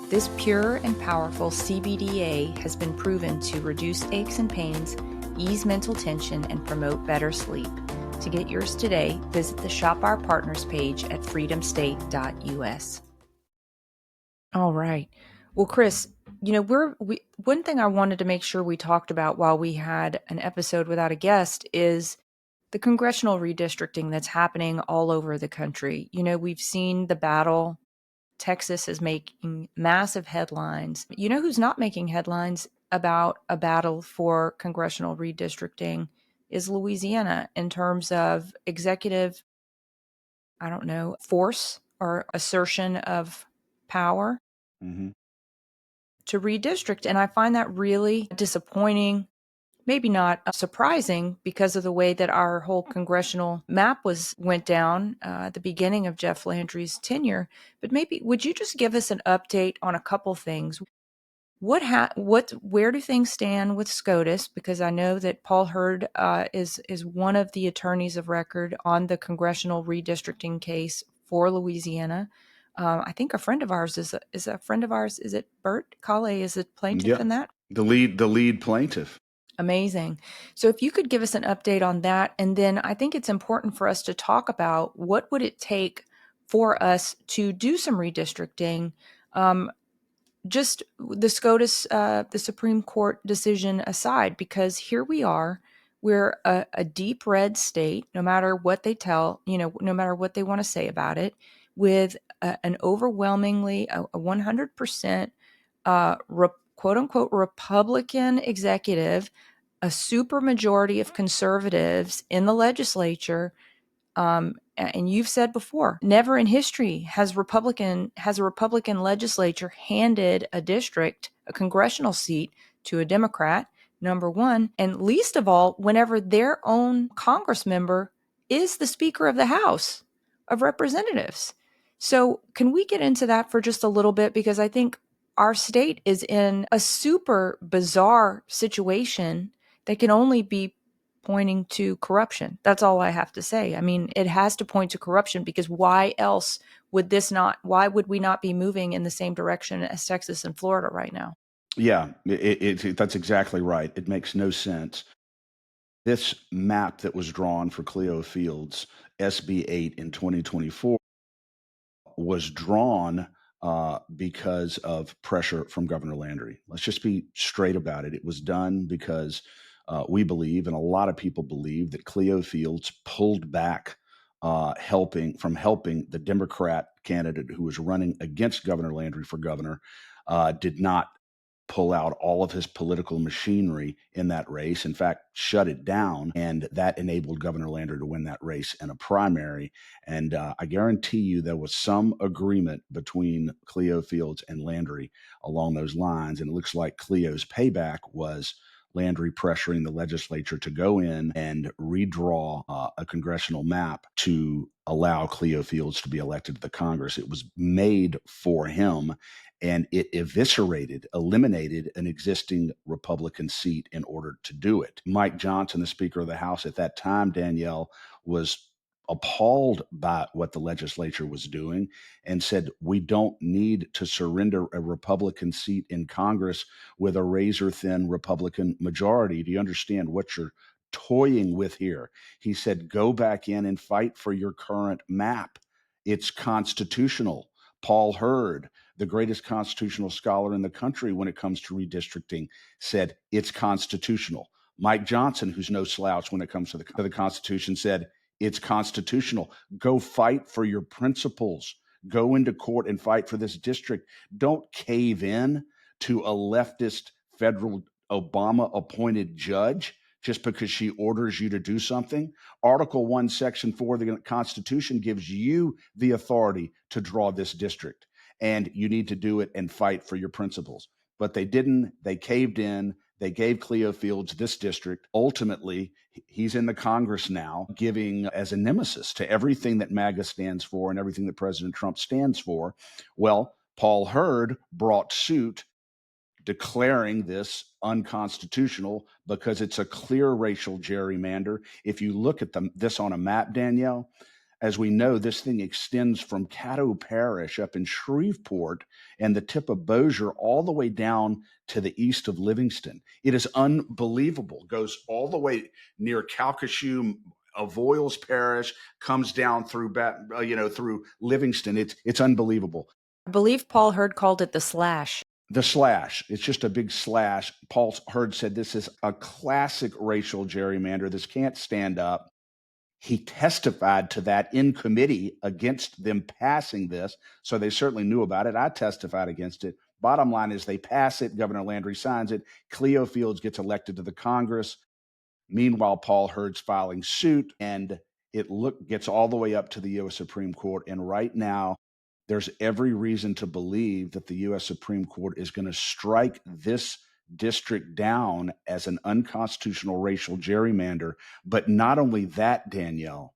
This pure and powerful CBDA has been proven to reduce aches and pains, ease mental tension, and promote better sleep. To get yours today, visit the Shop Our Partners page at freedomstate.us. All right. Well, Chris, one thing I wanted to make sure we talked about while we had an episode without a guest is the congressional redistricting that's happening all over the country. We've seen the battle. Texas is making massive headlines. You know who's not making headlines about a battle for congressional redistricting is Louisiana in terms of executive, force or assertion of power to redistrict. And I find that really disappointing, maybe not surprising because of the way that our whole congressional map went down at the beginning of Jeff Landry's tenure. But maybe would you just give us an update on a couple things? Where do things stand with SCOTUS? Because I know that Paul Hurd is one of the attorneys of record on the congressional redistricting case for Louisiana. I think a friend of ours is a friend of ours. Is it Bert Colley? Is the plaintiff in that? The lead plaintiff. Amazing. So if you could give us an update on that, and then I think it's important for us to talk about what would it take for us to do some redistricting. Just the SCOTUS, the Supreme Court decision aside, because here we are, we're a deep red state, no matter what they no matter what they want to say about it, with an overwhelmingly, a 100% quote unquote Republican executive, a super majority of conservatives in the legislature. And you've said before, never in history has a Republican legislature handed a congressional seat to a Democrat, number one, and least of all, whenever their own Congress member is the Speaker of the House of Representatives. So can we get into that for just a little bit? Because I think our state is in a super bizarre situation that can only be pointing to corruption. That's all I have to say. I mean, it has to point to corruption, because why would we not be moving in the same direction as Texas and Florida right now? Yeah, that's exactly right. It makes no sense. This map that was drawn for Cleo Fields, SB 8 in 2024, was drawn because of pressure from Governor Landry. Let's just be straight about it. It was done because we believe, and a lot of people believe, that Cleo Fields pulled back helping the Democrat candidate who was running against Governor Landry for governor, did not pull out all of his political machinery in that race. In fact, shut it down. And that enabled Governor Landry to win that race in a primary. And I guarantee you there was some agreement between Cleo Fields and Landry along those lines. And it looks like Cleo's payback was Landry pressuring the legislature to go in and redraw a congressional map to allow Cleo Fields to be elected to the Congress. It was made for him, and it eliminated an existing Republican seat in order to do it. Mike Johnson, the Speaker of the House at that time, Danielle, was appalled by what the legislature was doing and said, we don't need to surrender a Republican seat in Congress with a razor-thin Republican majority. Do you understand what you're toying with here? He said, go back in and fight for your current map. It's constitutional. Paul Hurd, the greatest constitutional scholar in the country when it comes to redistricting, said it's constitutional. Mike Johnson, who's no slouch when it comes to the Constitution, said it's constitutional. Go fight for your principles. Go into court and fight for this district. Don't cave in to a leftist federal Obama-appointed judge just because she orders you to do something. Article 1, Section 4 of the Constitution gives you the authority to draw this district, and you need to do it and fight for your principles. But they didn't. They caved in. They gave Cleo Fields this district. Ultimately, he's in the Congress now, giving as a nemesis to everything that MAGA stands for and everything that President Trump stands for. Well, Paul Hurd brought suit declaring this unconstitutional because it's a clear racial gerrymander. If you look at this on a map, Danielle, as we know, this thing extends from Caddo Parish up in Shreveport and the tip of Bossier all the way down to the east of Livingston. It is unbelievable. Goes all the way near Calcasieu, Avoyles Parish, comes down through through Livingston. It's unbelievable. I believe Paul Hurd called it the slash. The slash. It's just a big slash. Paul Hurd said this is a classic racial gerrymander. This can't stand up. He testified to that in committee against them passing this, so they certainly knew about it. I testified against it. Bottom line is they pass it. Governor Landry signs it. Cleo Fields gets elected to the Congress. Meanwhile, Paul Hurd's filing suit, and it gets all the way up to the U.S. Supreme Court. And right now, there's every reason to believe that the U.S. Supreme Court is going to strike this district down as an unconstitutional racial gerrymander. But not only that, Danielle,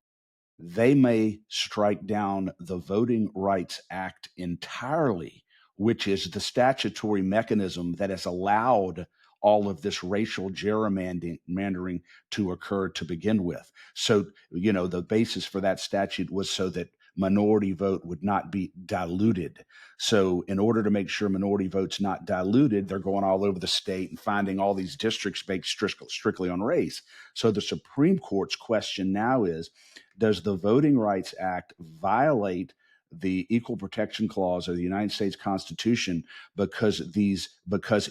they may strike down the Voting Rights Act entirely, which is the statutory mechanism that has allowed all of this racial gerrymandering to occur to begin with. So, the basis for that statute was so that minority vote would not be diluted. So in order to make sure minority vote's not diluted, they're going all over the state and finding all these districts based strictly on race. So the Supreme Court's question now is, does the Voting Rights Act violate the Equal Protection Clause of the United States Constitution because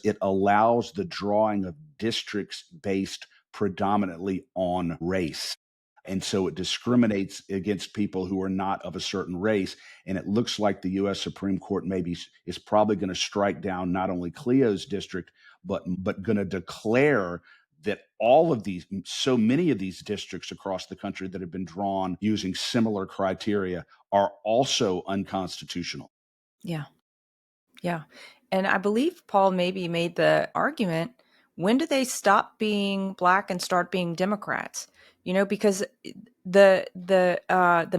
it allows the drawing of districts based predominantly on race? And so it discriminates against people who are not of a certain race. And it looks like the U.S. Supreme Court maybe is probably going to strike down not only Cleo's district, but going to declare that so many of these districts across the country that have been drawn using similar criteria are also unconstitutional. Yeah. Yeah. And I believe Paul maybe made the argument, when do they stop being Black and start being Democrats? Because the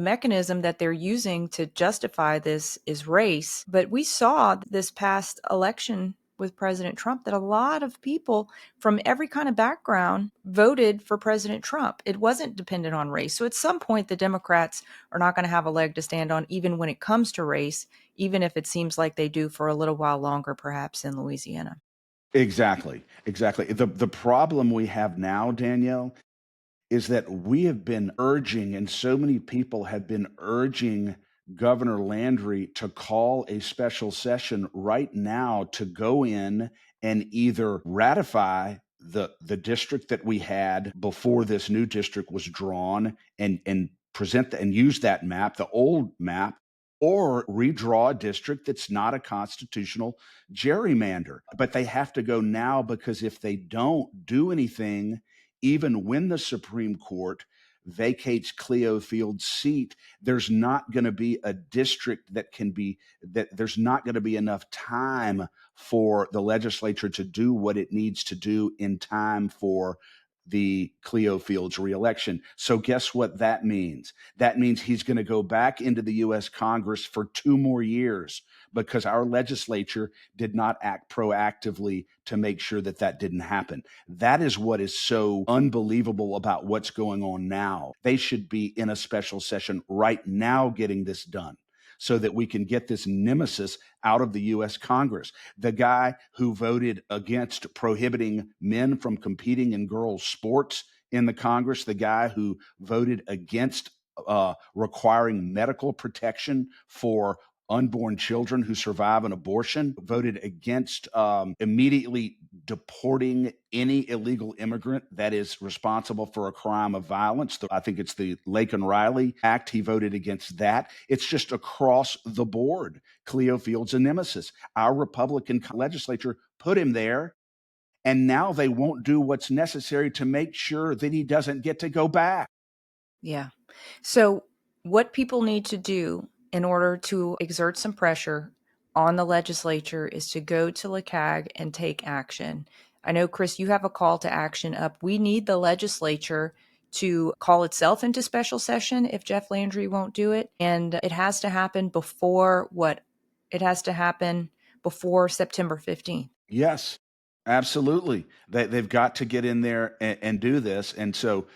mechanism that they're using to justify this is race. But we saw this past election with President Trump that a lot of people from every kind of background voted for President Trump. It wasn't dependent on race. So at some point, the Democrats are not going to have a leg to stand on, even when it comes to race, even if it seems like they do for a little while longer, perhaps in Louisiana. Exactly. The problem we have now, Danielle, is that we have been urging, and so many people have been urging Governor Landry to call a special session right now to go in and either ratify the district that we had before this new district was drawn and present and use that map, the old map, or redraw a district that's not a constitutional gerrymander. But they have to go now, because if they don't do anything, even when the Supreme Court vacates Cleo Field's seat, there's not going to be a district there's not going to be enough time for the legislature to do what it needs to do in time for the Cleo Fields reelection. So guess what that means? That means he's going to go back into the U.S. Congress for 2 more years because our legislature did not act proactively to make sure that didn't happen. That is what is so unbelievable about what's going on now. They should be in a special session right now getting this done so that we can get this nemesis out of the U.S. Congress. The guy who voted against prohibiting men from competing in girls' sports in the Congress, the guy who voted against requiring medical protection for unborn children who survive an abortion, voted against immediately deporting any illegal immigrant that is responsible for a crime of violence. I think it's the Laken Riley Act. He voted against that. It's just across the board. Cleo Field's a nemesis. Our Republican legislature put him there, and now they won't do what's necessary to make sure that he doesn't get to go back. Yeah. So what people need to do in order to exert some pressure on the legislature is to go to LeCag and take action. I know, Chris, you have a call to action up. We need the legislature to call itself into special session if Jeff Landry won't do it. And it has to happen before what? It has to happen before September 15th. Yes, absolutely. They've got to get in there and do this. And so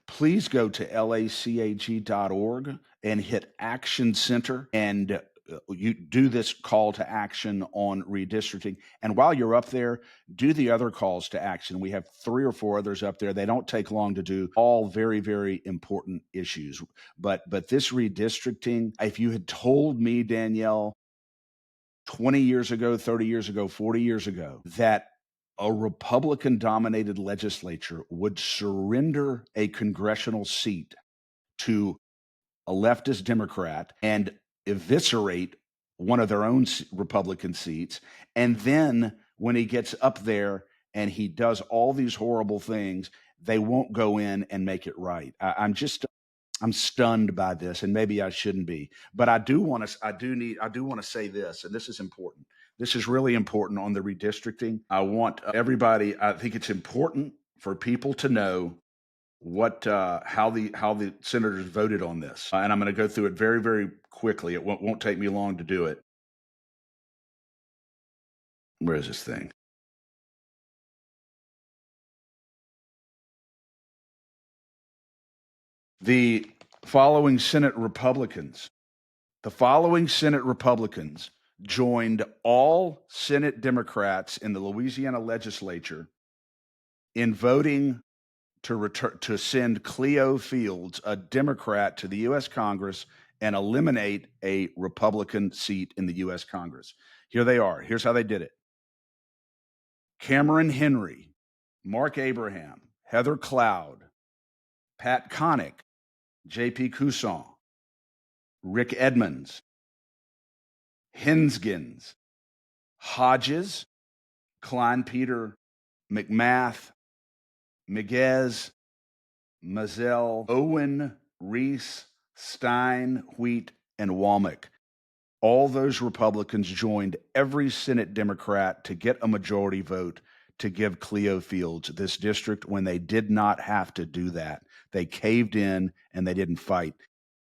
please go to lacag.org and hit Action Center and you do this call to action on redistricting. And while you're up there, do the other calls to action. We have 3 or 4 others up there. They don't take long to do, all very, very important issues. But this redistricting, if you had told me, Danielle, 20 years ago, 30 years ago, 40 years ago, that a Republican dominated legislature would surrender a congressional seat to a leftist Democrat and eviscerate one of their own Republican seats. And then when he gets up there and he does all these horrible things, they won't go in and make it right. I'm stunned by this, and maybe I shouldn't be, but I do want to say this, and this is important. This is really important on the redistricting. I want everybody. I think it's important for people to know what how the senators voted on this, and I'm going to go through it very, very quickly. It won't take me long to do it. Where is this thing? The following Senate Republicans The following Senate Republicans joined all Senate Democrats in the Louisiana legislature in voting to send Cleo Fields, a Democrat, to the U.S. Congress and eliminate a Republican seat in the U.S. Congress. Here they are. Here's how they did it: Cameron Henry, Mark Abraham, Heather Cloud, Pat Connick, J.P. Couson, Rick Edmonds, Henskins, Hodges, Klein Peter, McMath, Miguez, Mazel, Owen, Reese, Stein, Wheat, and Womack. All those Republicans joined every Senate Democrat to get a majority vote to give Cleo Fields this district when they did not have to do that. They caved in and they didn't fight.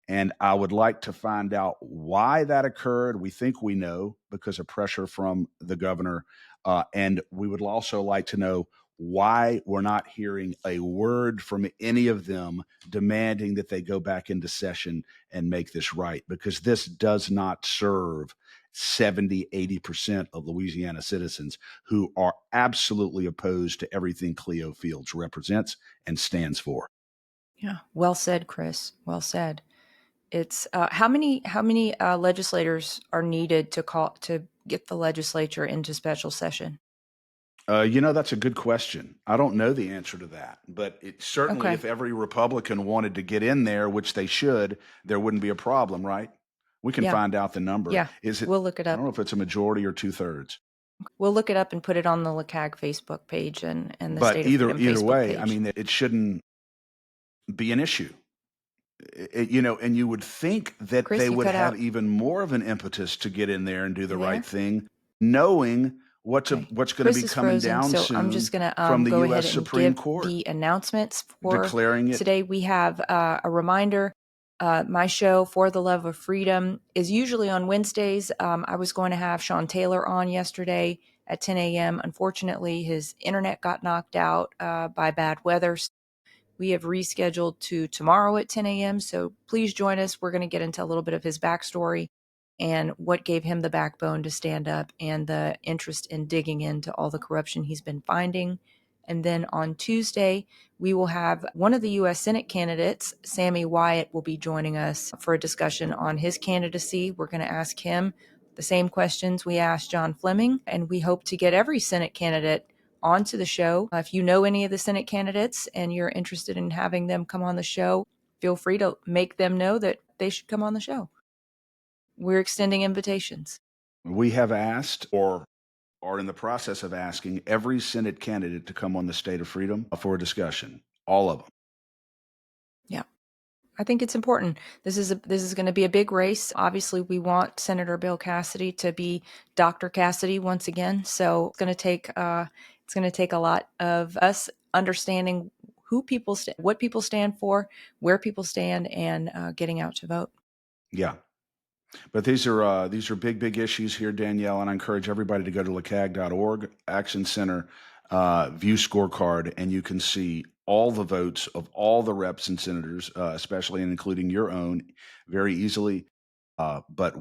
And I would like to find out why that occurred. We think we know because of pressure from the governor. And we would also like to know why we're not hearing a word from any of them demanding that they go back into session and make this right, because this does not serve 70-80% of Louisiana citizens who are absolutely opposed to everything Cleo Fields represents and stands for. Yeah. Well said, Chris. Well said. It's how many legislators are needed to get the legislature into special session? That's a good question. I don't know the answer to that, but certainly Okay. if every Republican wanted to get in there, which they should, there wouldn't be a problem, right? We can Yeah. find out the number. Yeah. Is it? We'll look it I up. don't know if it's a majority or 2/3. We'll look it up and put it on the LeCag Facebook page and the But State of Freedom either Facebook way, page. I mean, it shouldn't be an issue. And you would think that Chris, they you would cut have out. even more of an impetus to get in there and do the You right there? thing, knowing what's Okay. going to Chris be is coming frozen, down so I'm soon just going from to the go U.S. ahead and Supreme give Court, the announcements for declaring it. today. We have a reminder. My show, For the Love of Freedom, is usually on Wednesdays. I was going to have Sean Taylor on yesterday at 10 a.m. Unfortunately, his internet got knocked out by bad weather. We have rescheduled to tomorrow at 10 a.m. So please join us. We're going to get into a little bit of his backstory and what gave him the backbone to stand up and the interest in digging into all the corruption he's been finding. And then on Tuesday, we will have one of the U.S. Senate candidates, Sammy Wyatt, will be joining us for a discussion on his candidacy. We're going to ask him the same questions we asked John Fleming, and we hope to get every Senate candidate onto the show. If you know any of the Senate candidates and you're interested in having them come on the show, feel free to make them know that they should come on the show. We're extending invitations. We have asked, or are in the process of asking, every Senate candidate to come on the State of Freedom for a discussion. All of them. Yeah. I think it's important. This is going to be a big race. Obviously, we want Senator Bill Cassidy to be Dr. Cassidy once again. So it's going to take a lot of us understanding what people stand for, where people stand, and getting out to vote. Yeah. But these are big issues here, Danielle, and I encourage everybody to go to lacag.org, Action Center, view Scorecard, and you can see all the votes of all the reps and senators, especially and including your own, very easily. But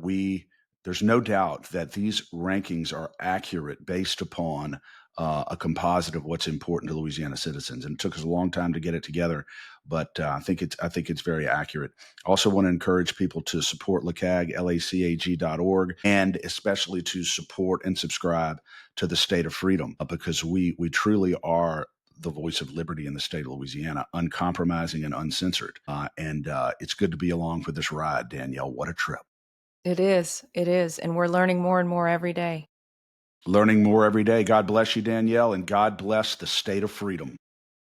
there's no doubt that these rankings are accurate based upon a composite of what's important to Louisiana citizens. And it took us a long time to get it together, but I think it's very accurate. Also want to encourage people to support LACAG, lacag.org, and especially to support and subscribe to the State of Freedom, because we truly are the voice of liberty in the state of Louisiana, uncompromising and uncensored. And it's good to be along for this ride, Danielle. What a trip. It is. It is. And we're learning more and more every day. Learning more every day. God bless you, Danielle, and God bless the State of Freedom.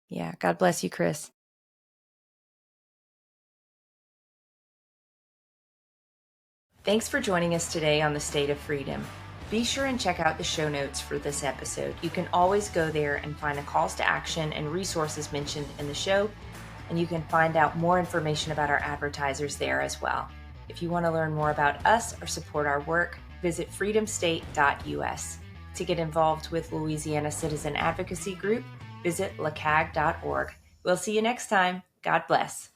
Yeah. God bless you, Chris. Thanks for joining us today on the State of Freedom. Be sure and check out the show notes for this episode. You can always go there and find the calls to action and resources mentioned in the show, and you can find out more information about our advertisers there as well. If you want to learn more about us or support our work, visit freedomstate.us. To get involved with Louisiana Citizen Advocacy Group, visit lacag.org. We'll see you next time. God bless.